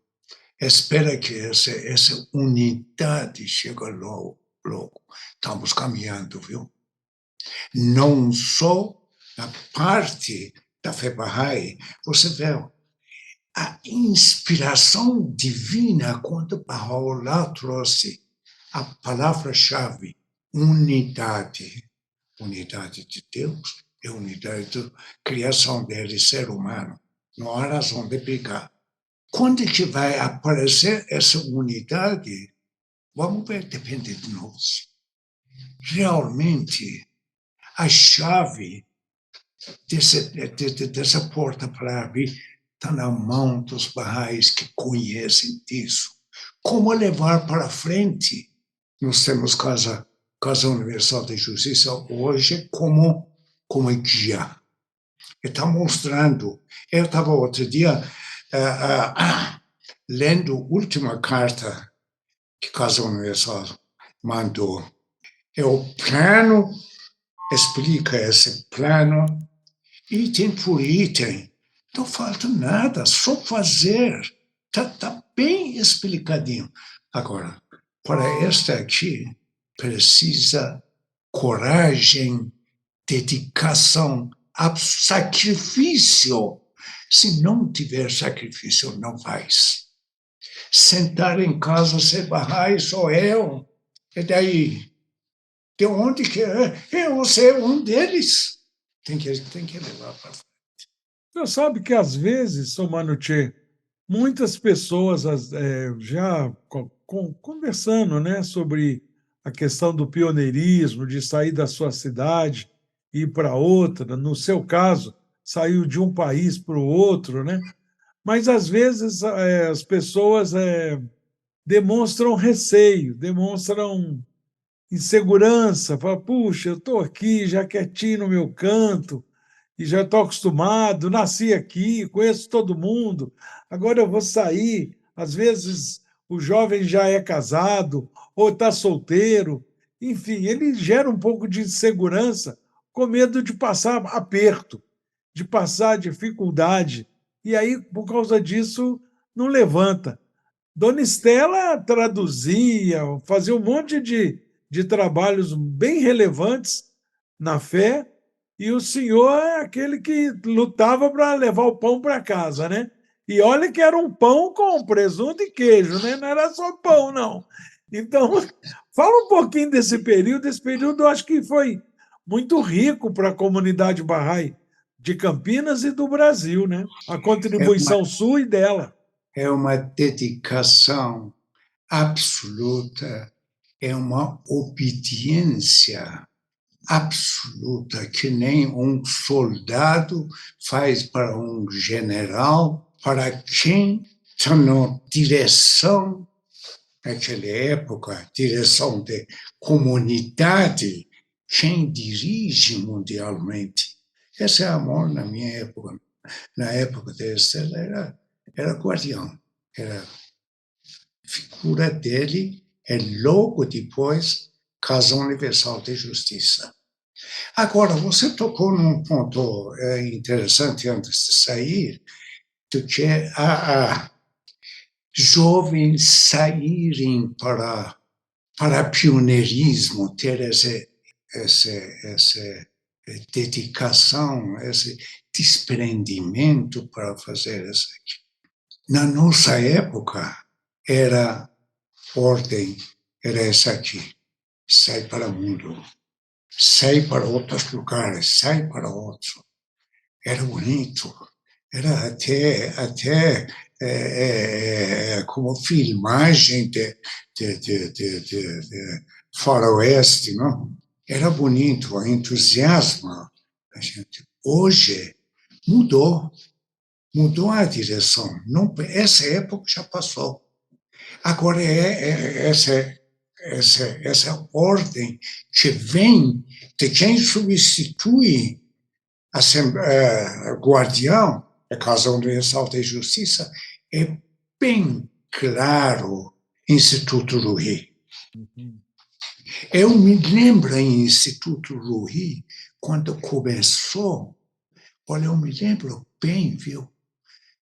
Espero que essa unidade chegue logo. Estamos caminhando, viu? Não só na parte da fé Bahá'í, você vê a inspiração divina quando Baha'u'lláh trouxe a palavra-chave, unidade. Unidade de Deus e unidade da criação dele, ser humano. Não há razão de brigar. Quando que vai aparecer essa unidade? Vamos ver, depende de nós. Realmente, a chave dessa porta para abrir está na mão dos Baha'is que conhecem disso. Como levar para frente? Nós temos Casa Universal de Justiça hoje como guia. Está mostrando. Eu estava outro dia lendo a última carta que Casa Universal mandou. É o plano, explica esse plano, item por item. Não falta nada, só fazer. Está bem explicadinho. Agora, para esta aqui, precisa coragem, dedicação, sacrifício. Se não tiver sacrifício, não faz. Sentar em casa, ser Bahá'í, sou eu. E daí? De onde que é? Eu ser um deles. Tem que levar para frente. Você sabe que, às vezes, Sr. Manutier, muitas pessoas já conversando, né, sobre a questão do pioneirismo, de sair da sua cidade e ir para outra. No seu caso, saiu de um país para o outro, né? Mas, às vezes, as pessoas demonstram receio, demonstram insegurança, fala, puxa, eu estou aqui já quietinho no meu canto e já estou acostumado, nasci aqui, conheço todo mundo, agora eu vou sair. Às vezes o jovem já é casado ou está solteiro, enfim, ele gera um pouco de insegurança com medo de passar aperto, de passar dificuldade, e aí, por causa disso, não levanta. Dona Estela traduzia, fazia um monte de trabalhos bem relevantes na fé, e o senhor é aquele que lutava para levar o pão para casa, né? E olha que era um pão com presunto e queijo, né? Não era só pão, não. Então, fala um pouquinho desse período. Esse período eu acho que foi muito rico para a comunidade Bahá'í de Campinas e do Brasil, né? A contribuição sua e dela. É uma dedicação absoluta, é uma obediência absoluta que nem um soldado faz para um general, para quem está na direção, naquela época, direção de comunidade, quem dirige mundialmente. Esse amor, na minha época, na época de Estela, era guardião, era figura dele, e logo depois, Casa Universal de Justiça. Agora, você tocou num ponto interessante antes de sair, do que a jovens saírem para pioneirismo, ter essa dedicação, esse desprendimento para fazer isso aqui. Na nossa época, era ordem, era essa aqui. Sai para o mundo, sai para outros lugares, sai para outro. Era bonito, era até como filmagem de faroeste, não? Era bonito, o entusiasmo da gente. Hoje mudou a direção. Não, essa época já passou. Agora essa ordem que vem de quem substitui guardião, a Casa Universal de Justiça, é bem claro, Instituto Ruhi. Eu me lembro em Instituto Ruhi, quando começou, olha, eu me lembro bem, viu?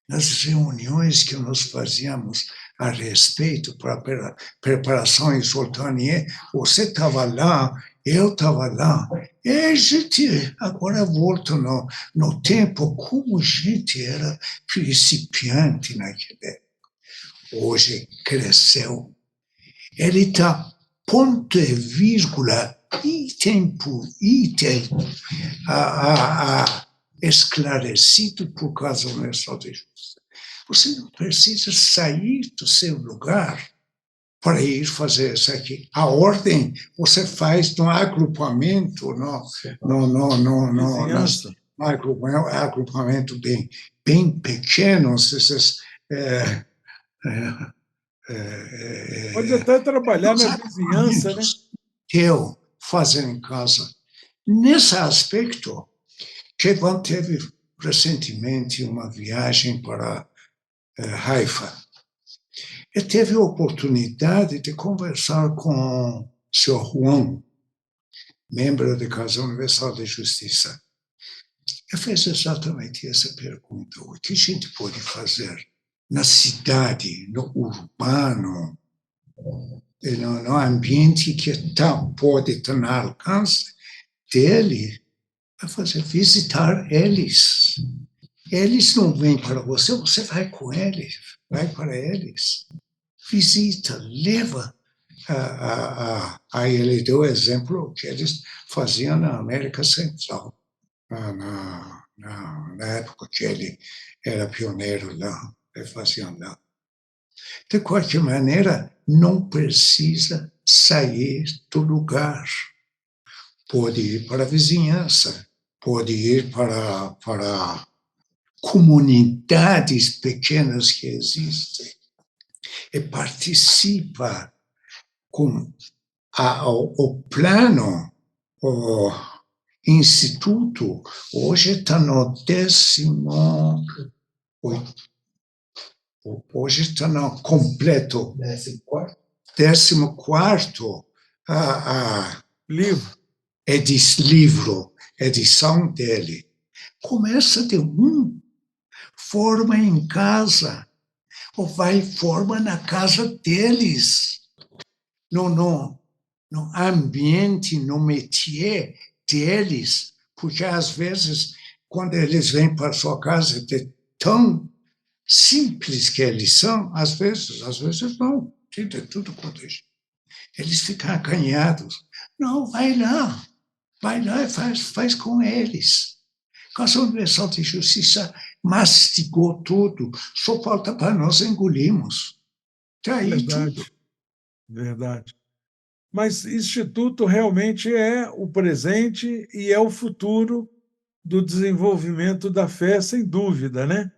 Nas reuniões que nós fazíamos a respeito para preparação em Sultaniye, você estava lá, eu estava lá, e a gente agora volta no tempo, como a gente era principiante naquela época. Hoje cresceu. Ele está ponto e vírgula, item por item, esclarecido por Casa Universal de Justiça. Você não precisa sair do seu lugar para ir fazer isso aqui. A ordem você faz no agrupamento, agrupamento bem pequenos, esses... Pode até trabalhar os na vizinhança, né? agrupamentos que eu fazer em casa. Nesse aspecto, Kevin teve recentemente uma viagem para Haifa. E teve a oportunidade de conversar com o Sr. Juan, membro da Casa Universal de Justiça. Eu fiz exatamente essa pergunta: o que a gente pode fazer na cidade, no urbano, no ambiente que pode estar no alcance dele, a fazer visitar eles. Eles não vêm para você, você vai com eles, vai para eles. Visita, leva. Aí ele deu o exemplo que eles faziam na América Central, na época que ele era pioneiro lá, eles faziam lá. De qualquer maneira, não precisa sair do lugar. Pode ir para a vizinhança, pode ir para comunidades pequenas que existem e participa com o plano, o instituto. Hoje está no hoje está no completo 14º Livro. edição dele. Começa de forma em casa, ou vai forma na casa deles, no ambiente, no métier deles, porque às vezes, quando eles vêm para sua casa, de tão simples que eles são, às vezes não, tem de tudo quanto é. Eles ficam acanhados. Não, vai lá e faz com eles. A Casa Universal de Justiça mastigou tudo, só falta para nós engolirmos. Está aí Verdade. tudo. Verdade. Mas Instituto realmente é o presente e é o futuro do desenvolvimento da fé, sem dúvida, né?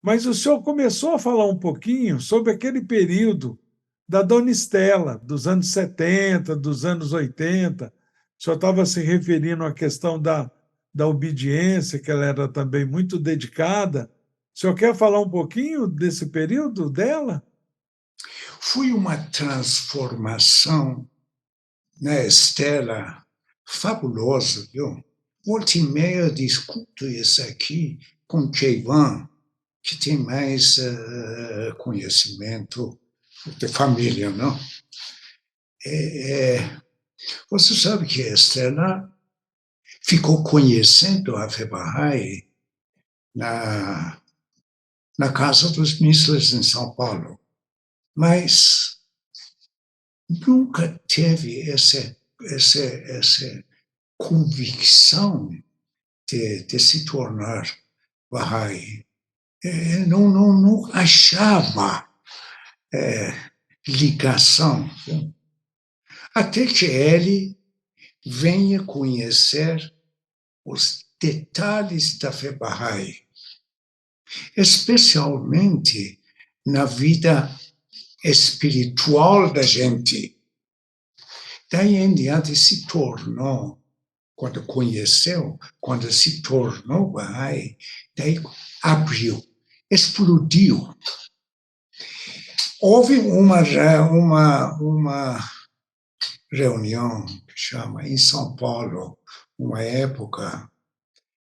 Mas o senhor começou a falar um pouquinho sobre aquele período da Dona Estela, dos anos 70, dos anos 80. O senhor estava se referindo à questão da obediência, que ela era também muito dedicada. O senhor quer falar um pouquinho desse período dela? Foi uma transformação na Estela fabulosa, viu? Volta e meia eu discuto isso aqui com Keivan, que tem mais conhecimento de família, não? Você sabe que a Estela ficou conhecendo a Fé Bahá'í na Casa dos Mísseis em São Paulo, mas nunca teve essa convicção de se tornar Bahá'í. Não achava ligação. Até que ele venha conhecer os detalhes da Fé Bahá'í, especialmente na vida espiritual da gente. Daí em diante se tornou, quando conheceu, quando se tornou Bahá'í, daí abriu, explodiu. Houve uma reunião, que chama, em São Paulo, uma época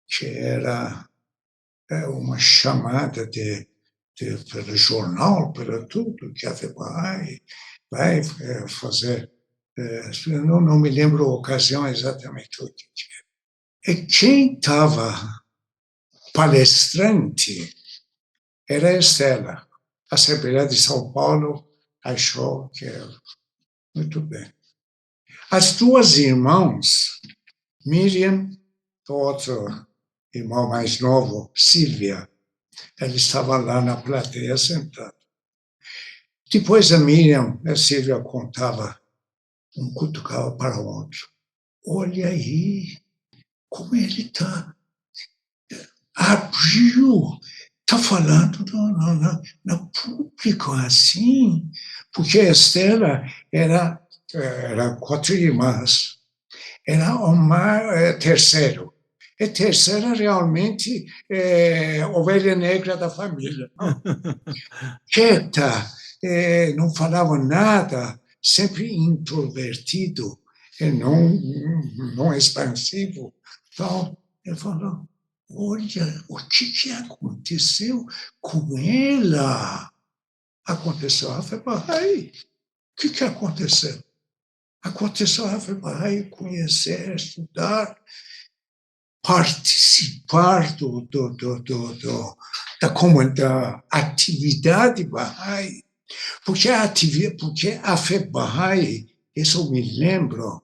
que era uma chamada pelo jornal, pelo tudo, que a FEBAI vai fazer, não me lembro a ocasião exatamente o que era. E quem estava palestrante era a Estela. A Assembleia de São Paulo achou que era muito bem. As duas irmãs, Miriam, o outro irmão mais novo, Sílvia, ela estava lá na plateia sentada. Depois a Miriam, a Sílvia contava, cutucava para o outro. Olha aí, como ele está abriu, está falando no público assim, porque a Estela era 4 irmãs, era uma terceiro. E terceira realmente ovelha negra da família. Quieta, não falava nada, sempre introvertido, e não expansivo. Então, ele falou, olha, o que aconteceu com ela? Aconteceu a Rafa Bahai. O que aconteceu? Aconteceu a Rafa Bahai conhecer, estudar, participar da atividade Bahá'í, porque a fé Bahá'í, isso eu me lembro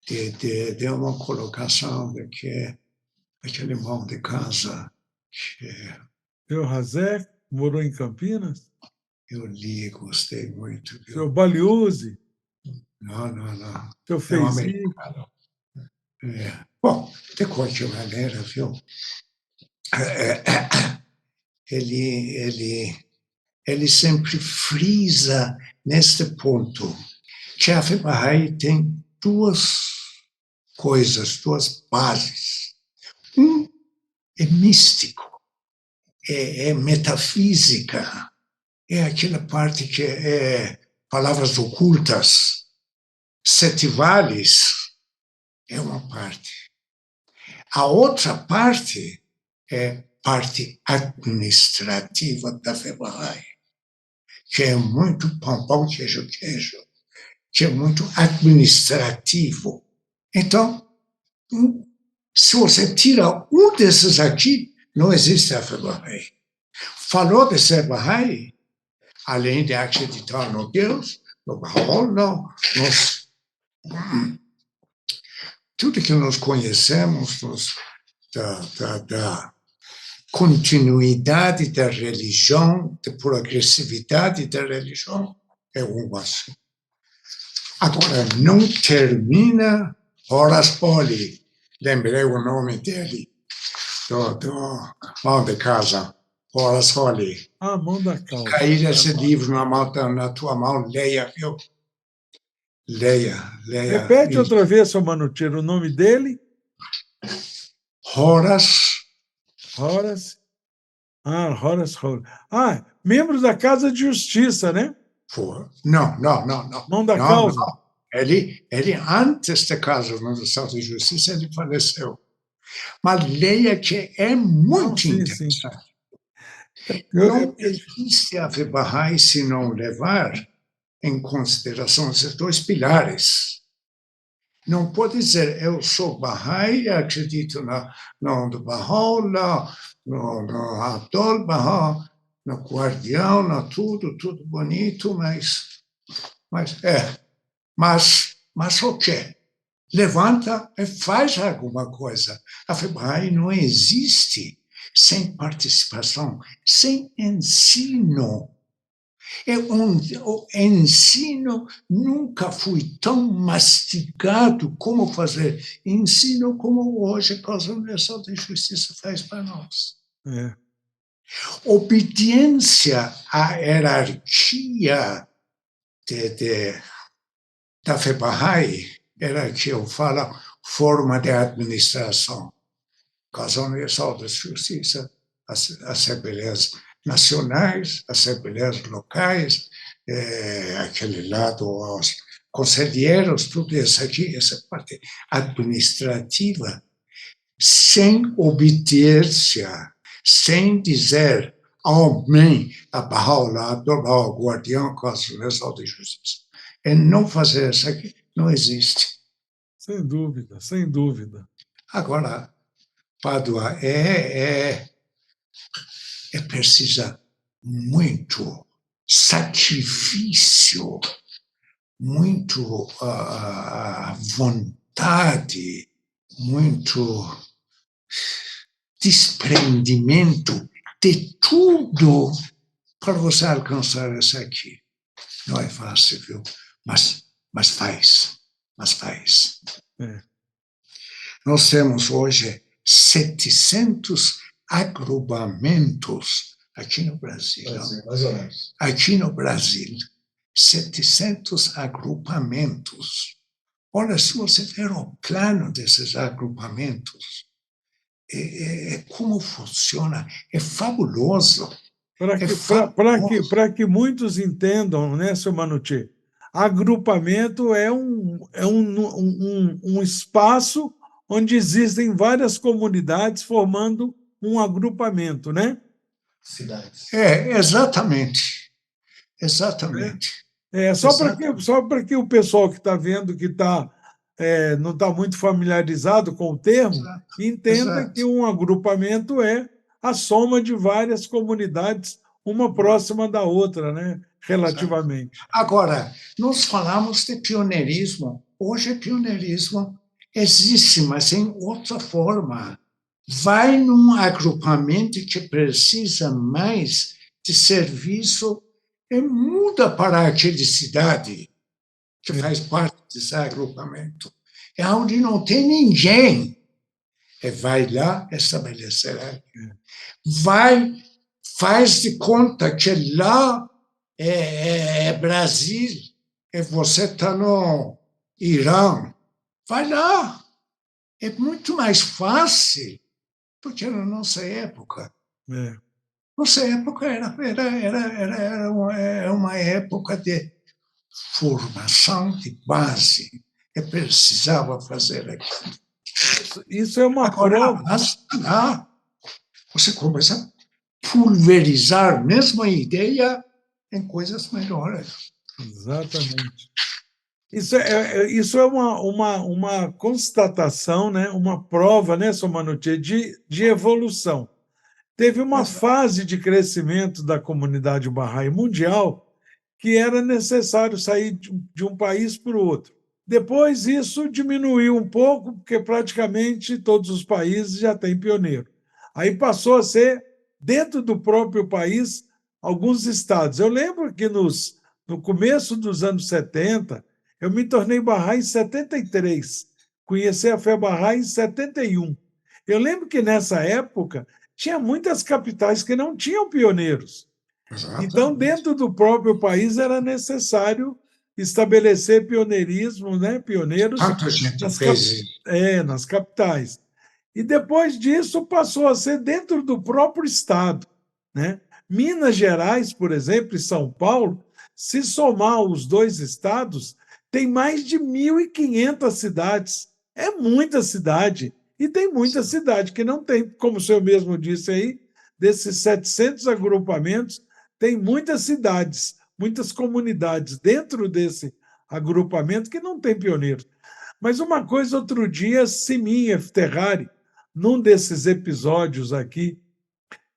de uma colocação daquele irmão de casa que Seu Razé morou em Campinas? eu li, gostei muito. Seu Baliuse? Não. Seu É um Feizi? americano. Bom, de qualquer maneira, viu? Ele sempre frisa neste ponto que a fé Bahá'í tem duas coisas, duas bases. Um é místico, é metafísica, é aquela parte que é palavras ocultas, 7 vales, é uma parte. A outra parte é parte administrativa da fé Bahá'í, que é muito pão, queijo, que é muito administrativo. Então, se você tira um desses aqui, não existe a fé Bahá'í. Falou de ser Bahá'í, além de acreditar no Deus, no Bahá'í, não. Tudo que nós conhecemos da continuidade da religião, da progressividade da religião, é um assim. Agora, não termina Horace Holly, lembrei o nome dele, do mão de casa, Horace Holly. Ah, mão da calça. Cair esse livro na tua mão, leia, viu? Leia. Repete outra vez, seu Manutiero, o nome dele? Horace. Horace. Horace. Membro da Casa de Justiça, né? Não. Mão da causa. Não. Ele, antes da Casa de Justiça, ele faleceu. Mas leia que é muito interessante. Não existe a fé Bahá'í se não levar em consideração esses 2 pilares. Não pode dizer, eu sou Bahá'í, acredito no Baha'u'lláh, no Abdul Bahá, no guardião, tudo bonito, mas o quê? Levanta e faz alguma coisa. A fé Bahá'í não existe sem participação, sem ensino. O ensino nunca foi tão mastigado como fazer ensino como hoje a Universidade de Justiça faz para nós. Obediência à hierarquia da fé Bahá'í, era que eu falo, forma de administração. Casa Universal de Justiça, as assembleias nacionais, assembleias locais, aquele lado, os conselheiros, tudo isso aqui, essa parte administrativa, sem obediência, sem dizer amém a Baha'u'lláh, Abdul-Bahá, guardião, Casa Universal de Justiça. E não fazer isso aqui, não existe. Sem dúvida. Agora, Pádua, precisa muito sacrifício, muito vontade, muito desprendimento de tudo para você alcançar isso aqui. Não é fácil, viu? Mas faz. Nós temos hoje 700 agrupamentos aqui no Brasil. Mais ou menos. Aqui no Brasil, 700 agrupamentos. Ora, se você ver o plano desses agrupamentos, como funciona, é fabuloso. Para que muitos entendam, né, seu Manutier, agrupamento é um espaço onde existem várias comunidades formando um agrupamento, né? Cidades. Exatamente. Exatamente. Só para que o pessoal que está vendo que não está muito familiarizado com o termo, entenda que um agrupamento é a soma de várias comunidades, uma próxima da outra, né? Relativamente. Agora, nós falamos de pioneirismo. Hoje, pioneirismo existe, mas em outra forma. Vai num agrupamento que precisa mais de serviço e muda para aquela cidade que faz parte desse agrupamento. É onde não tem ninguém. E vai lá estabelecer aqui. Faz de conta que lá é Brasil e você está no Irã. Vai lá. É muito mais fácil, porque na nossa época, era uma época de formação de base. E precisava fazer aquilo. Isso é uma prova. Lá, você começa a pulverizar a mesma ideia em coisas melhores. Exatamente. Isso é uma constatação, né? Uma prova, né, seu Manutier, de evolução. Teve uma fase de crescimento da comunidade Bahá'í mundial que era necessário sair de um país para o outro. Depois, isso diminuiu um pouco, porque praticamente todos os países já têm pioneiro. Aí passou a ser, dentro do próprio país, alguns estados. Eu lembro que no começo dos anos 70, eu me tornei Bahá'í em 73, conheci a fé Bahá'í em 71. Eu lembro que, nessa época, tinha muitas capitais que não tinham pioneiros. Exatamente. Então, dentro do próprio país, era necessário estabelecer pioneirismo, né? Pioneiros nas capitais. E depois disso passou a ser dentro do próprio Estado, né? Minas Gerais, por exemplo, e São Paulo, se somar os dois estados, tem mais de 1.500 cidades. É muita cidade. E tem muita cidade que não tem, como o senhor mesmo disse aí, desses 700 agrupamentos, tem muitas cidades, muitas comunidades dentro desse agrupamento que não tem pioneiros. Mas uma coisa, outro dia, Simin Efterrari, num desses episódios aqui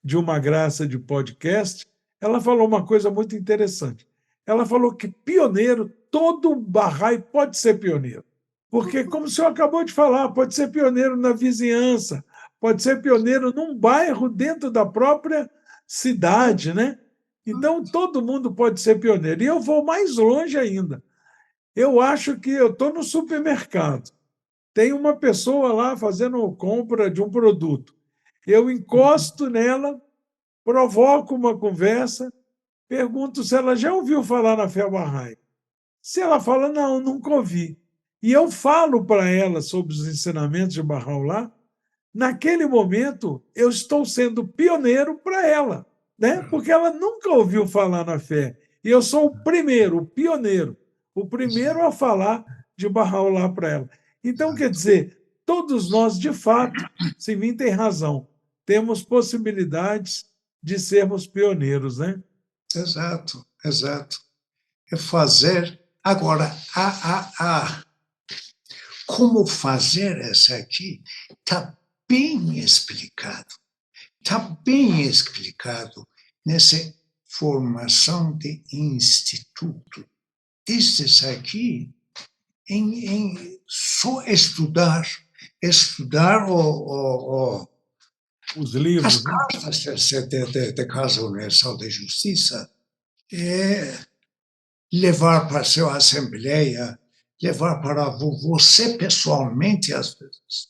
de Uma Graça de Podcast, ela falou uma coisa muito interessante. Ela falou que pioneiro, todo Bahá'í pode ser pioneiro. Porque, como o senhor acabou de falar, pode ser pioneiro na vizinhança, pode ser pioneiro num bairro dentro da própria cidade, né? Então, todo mundo pode ser pioneiro. E eu vou mais longe ainda. Eu acho que eu estou no supermercado, tem uma pessoa lá fazendo compra de um produto. Eu encosto nela, provoco uma conversa, pergunto se ela já ouviu falar na fé Bahá'í. Se ela fala, não, nunca ouvi. E eu falo para ela sobre os ensinamentos de Bahá'u'lláh, naquele momento eu estou sendo pioneiro para ela, né? Porque ela nunca ouviu falar na fé. E eu sou o primeiro, o pioneiro, o primeiro a falar de Bahá'u'lláh para ela. Então, quer dizer, todos nós, de fato, Simin tem razão, temos possibilidades de sermos pioneiros, né? Exato, exato. É fazer. Agora, como fazer isso aqui está bem explicado. Está bem explicado nessa formação de instituto. Esses aqui, em só estudar os livros, as cartas de Casa Universal de Justiça, levar para a sua assembleia, levar para você pessoalmente, às vezes.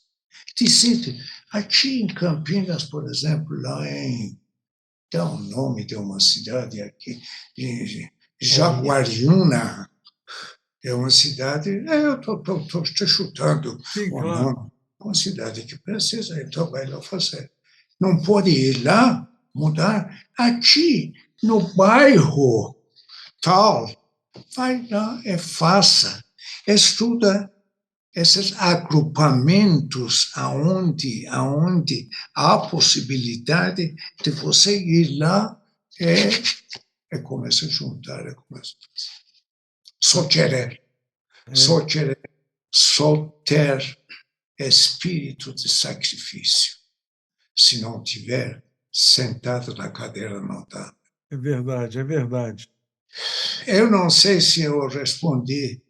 Dizer, aqui em Campinas, por exemplo, dá o nome de uma cidade aqui, Jaguariúna, é uma cidade, eu estou chutando Sim, o claro. nome, uma cidade que precisa, então vai lá fazer. Não pode ir lá, mudar. Aqui, no bairro tal, vai lá e faça. Estuda esses agrupamentos aonde há possibilidade de você ir lá e começar a juntar. Só querer, só querer, só ter espírito de sacrifício. Se não tiver, sentado na cadeira não dá. É verdade, é verdade. Eu não sei se eu respondi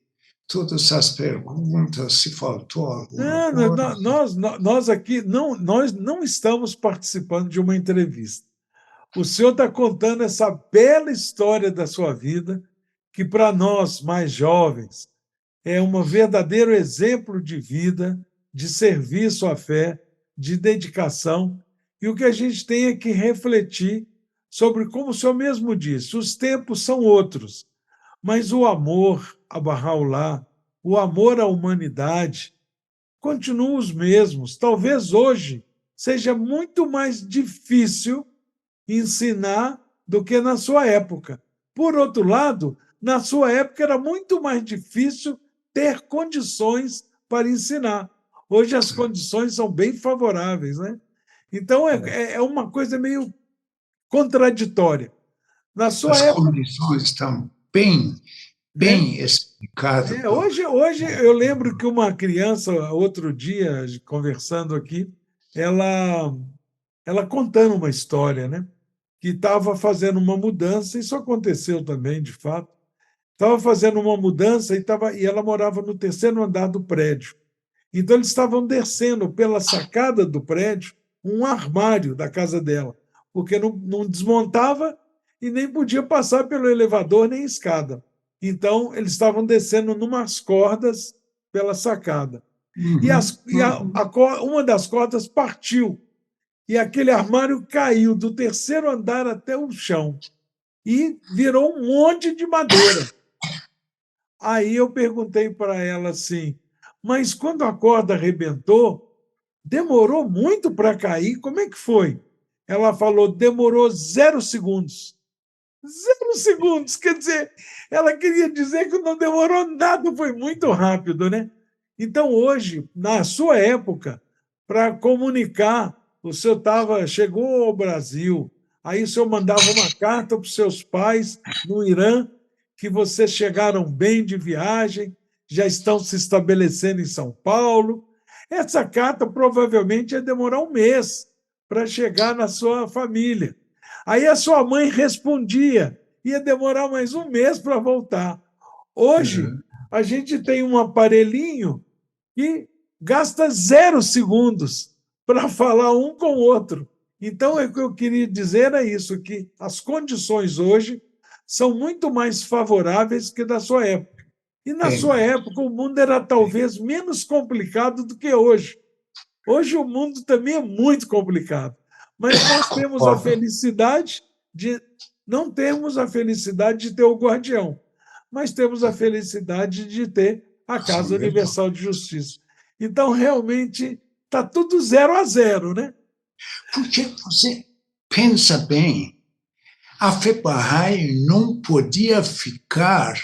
todas as perguntas, se faltou alguma coisa. Nós aqui nós não estamos participando de uma entrevista. O senhor está contando essa bela história da sua vida, que para nós mais jovens é um verdadeiro exemplo de vida, de serviço à fé, de dedicação. E o que a gente tem é que refletir sobre, como o senhor mesmo disse, os tempos são outros, mas o amor a Bahá'u'lláh, o amor à humanidade, continuam os mesmos. Talvez hoje seja muito mais difícil ensinar do que na sua época. Por outro lado, na sua época era muito mais difícil ter condições para ensinar. Hoje as condições são bem favoráveis, né? Então é uma coisa meio contraditória. Na sua As época, condições estão bem né? explicadas. Hoje eu lembro que uma criança, outro dia, conversando aqui, ela contando uma história, né? Que estava fazendo uma mudança, isso aconteceu também, de fato. Estava fazendo uma mudança e ela morava no terceiro andar do prédio. Então, eles estavam descendo pela sacada do prédio um armário da casa dela, porque não desmontava e nem podia passar pelo elevador nem escada. Então, eles estavam descendo numas cordas pela sacada. Uma das cordas partiu e aquele armário caiu do terceiro andar até o chão e virou um monte de madeira. Aí eu perguntei para ela assim, mas quando a corda arrebentou, demorou muito para cair? Como é que foi? Ela falou, demorou 0 segundos. 0 segundos, quer dizer, ela queria dizer que não demorou nada, foi muito rápido, né? Então, hoje, na sua época, para comunicar, o senhor chegou ao Brasil, aí o senhor mandava uma carta para os seus pais no Irã, que vocês chegaram bem de viagem, já estão se estabelecendo em São Paulo. Essa carta provavelmente ia demorar um mês para chegar na sua família. Aí a sua mãe respondia, ia demorar mais um mês para voltar. Hoje, a gente tem um aparelhinho que gasta 0 segundos para falar um com o outro. Então, o que eu queria dizer é isso, que as condições hoje são muito mais favoráveis que da sua época. E na sua época, o mundo era talvez menos complicado do que hoje. Hoje o mundo também é muito complicado, mas nós temos a felicidade de não termos a felicidade de ter o guardião, mas temos a felicidade de ter a Casa Universal de Justiça. Então, realmente, está tudo 0-0, né? Porque você pensa bem, a fé Bahá'í não podia ficar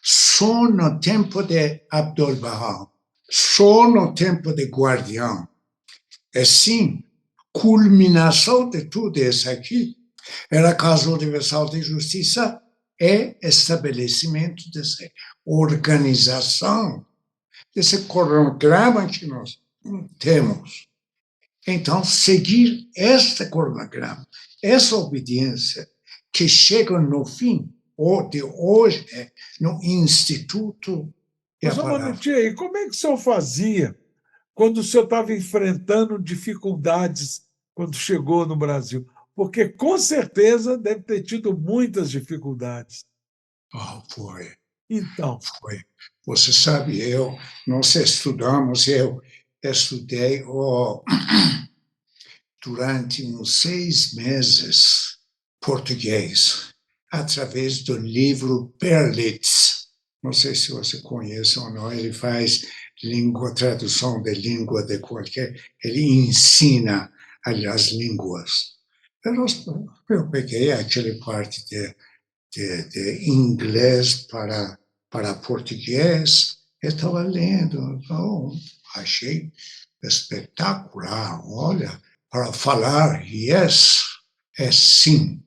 só no tempo de Abdu'l-Bahá, só no tempo de Guardião. Assim, culminação de tudo isso aqui era a Casa Universal de Justiça e estabelecimento dessa organização, desse cronograma que nós temos. Então, seguir este cronograma, essa obediência, que chega no fim de hoje, no Instituto de Mas, Manutia, e como é que o senhor fazia quando o senhor estava enfrentando dificuldades quando chegou no Brasil? Porque, com certeza, deve ter tido muitas dificuldades. Foi. Então. Foi. Você sabe, nós estudamos, estudei durante uns 6 meses português, através do livro Berlitz. Não sei se você conhece ou não, ele faz tradução de língua de qualquer, ele ensina as línguas. Eu peguei aquela parte de inglês para português, eu estava lendo, então, achei espetacular. Olha, para falar yes é sim,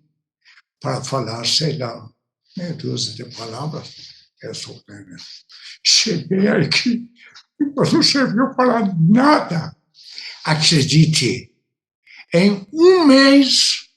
para falar, sei lá, meia dúzia de palavras, é surpreendente. Cheguei aqui e não serviu para nada. Acredite, em um mês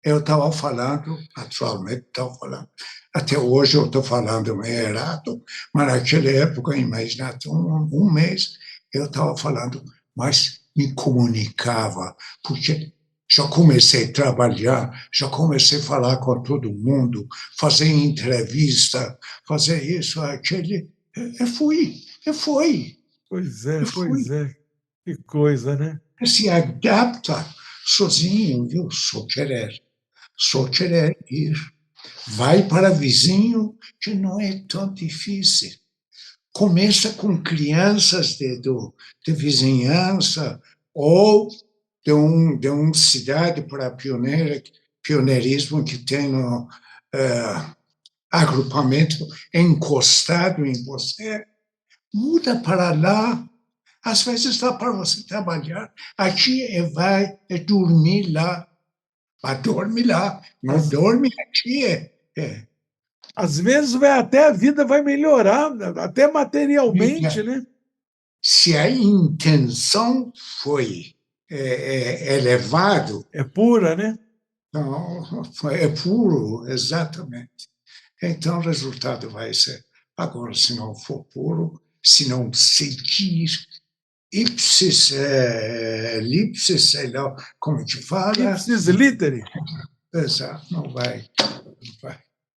eu estava falando, atualmente estava falando, até hoje eu estou falando meio errado, mas naquela época, imagina, um mês eu estava falando, mas me comunicava, porque já comecei a trabalhar, já comecei a falar com todo mundo, fazer entrevista, fazer isso, aquele. Eu fui. Pois Eu é, fui. pois é. Que coisa, né? Se adapta sozinho, viu? Só querer ir. Vai para vizinho, que não é tão difícil. Começa com crianças de vizinhança ou de uma cidade para pioneirismo que tem no agrupamento encostado em você. Muda para lá. Às vezes dá para você trabalhar. Aqui vai dormir lá. Vai dormir lá. Não Às, dorme aqui. às vezes até a vida vai melhorar, até materialmente, né? Se a intenção foi elevado, É pura, né? não, é puro, exatamente. Então, o resultado vai ser. Agora, se não for puro, se não seguir elipsis, sei lá como que fala, Ipsis literi. exato, não vai.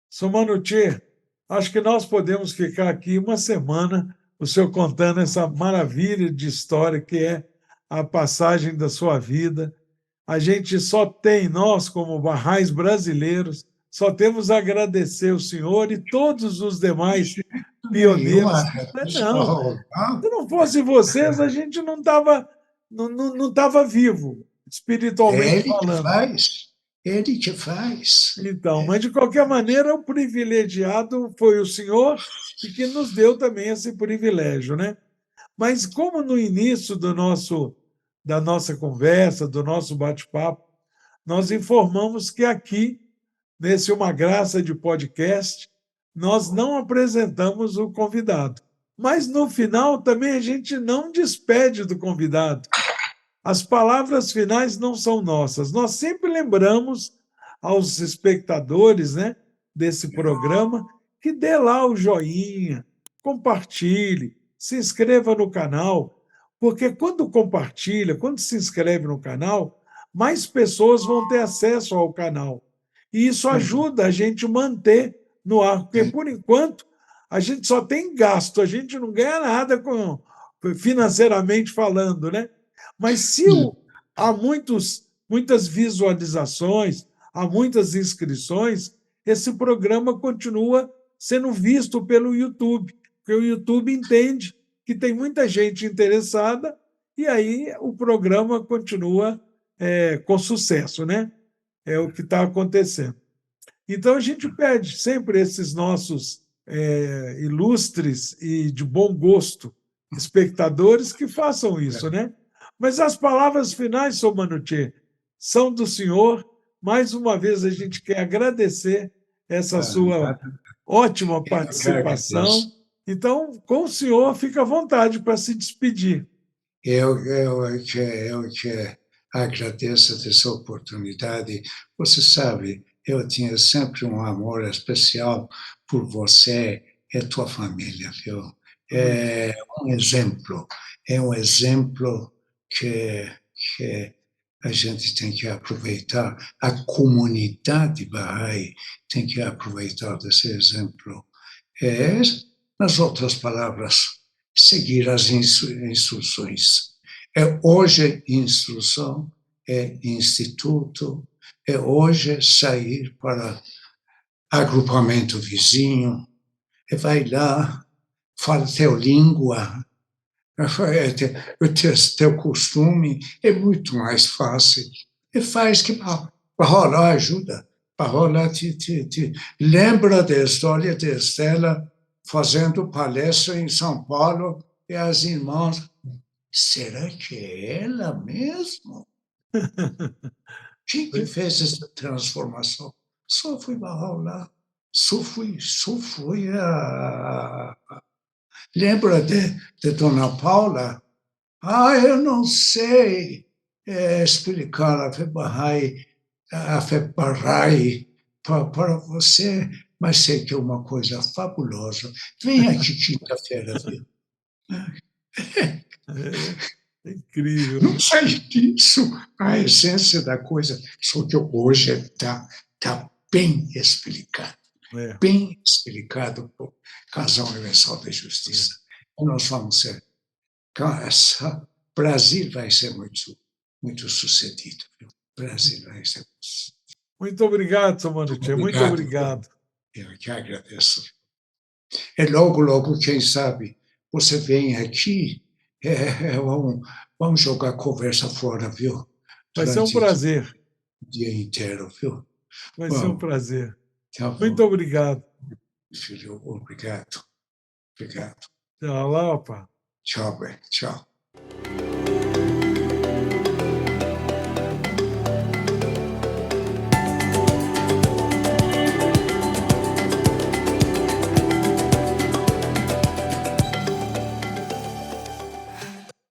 Sumanuti, acho que nós podemos ficar aqui uma semana, o senhor contando essa maravilha de história que é a passagem da sua vida. A gente só tem, nós, como barrais brasileiros, só temos a agradecer o senhor e todos os demais pioneiros. Não, se não fosse vocês, a gente não tava vivo, É espiritualmente ele que falando. faz, ele que faz. Então, mas de qualquer maneira, o privilegiado foi o senhor e que nos deu também esse privilégio, né? Mas como no início da nossa conversa, do nosso bate-papo, nós informamos que aqui, nesse Uma Graça de Podcast, nós não apresentamos o convidado. Mas no final também a gente não despede do convidado. As palavras finais não são nossas. Nós sempre lembramos aos espectadores, né, desse programa que dê lá o joinha, compartilhe, se inscreva no canal, porque quando compartilha, quando se inscreve no canal, mais pessoas vão ter acesso ao canal. E isso ajuda a gente manter no ar, porque por enquanto a gente só tem gasto, a gente não ganha nada financeiramente falando, né? Mas se há muitas visualizações, há muitas inscrições, esse programa continua sendo visto pelo YouTube, porque o YouTube entende que tem muita gente interessada e aí o programa continua com sucesso, né? É o que está acontecendo. Então, a gente pede sempre esses nossos ilustres e de bom gosto espectadores que façam isso, né? Mas as palavras finais, Sr. Manutier, são do senhor. Mais uma vez, a gente quer agradecer essa sua ótima participação. Então, com o senhor, fica à vontade para se despedir. Eu que agradeço dessa oportunidade. Você sabe, eu tinha sempre um amor especial por você e tua família, viu? É um exemplo que a gente tem que aproveitar, a comunidade Bahá'í tem que aproveitar desse exemplo. Nas outras palavras, seguir as instruções. hoje instrução, é instituto, hoje sair para agrupamento vizinho, vai lá, fala teu língua, teu costume, é muito mais fácil. E faz que para rolar ajuda, para rolar lembra da história de Estela fazendo palestra em São Paulo e as irmãs, será que é ela mesmo? Quem que fez essa transformação? Só fui para rolar, só fui lembra de Dona Paula? Eu não sei explicar a fé Bahá'í para você, mas sei que é uma coisa fabulosa. Vem aqui quinta-feira, viu? É incrível. Não sai disso a essência da coisa, só que hoje está bem explicado. É. Bem explicado por Casal Universal da Justiça. E nós vamos ser. O Brasil vai ser muito sucedido. Viu? O Brasil vai ser. Muito obrigado, Sr. Manucci. Muito obrigado. Eu que agradeço. E logo, quem sabe, você vem aqui, vamos jogar conversa fora, viu? Vai ser um prazer. O dia inteiro, viu? Vai ser um prazer. Tá bom. Muito obrigado. Filho, obrigado. Obrigado. Tchau, Lapa. Tchau, bem. Tchau.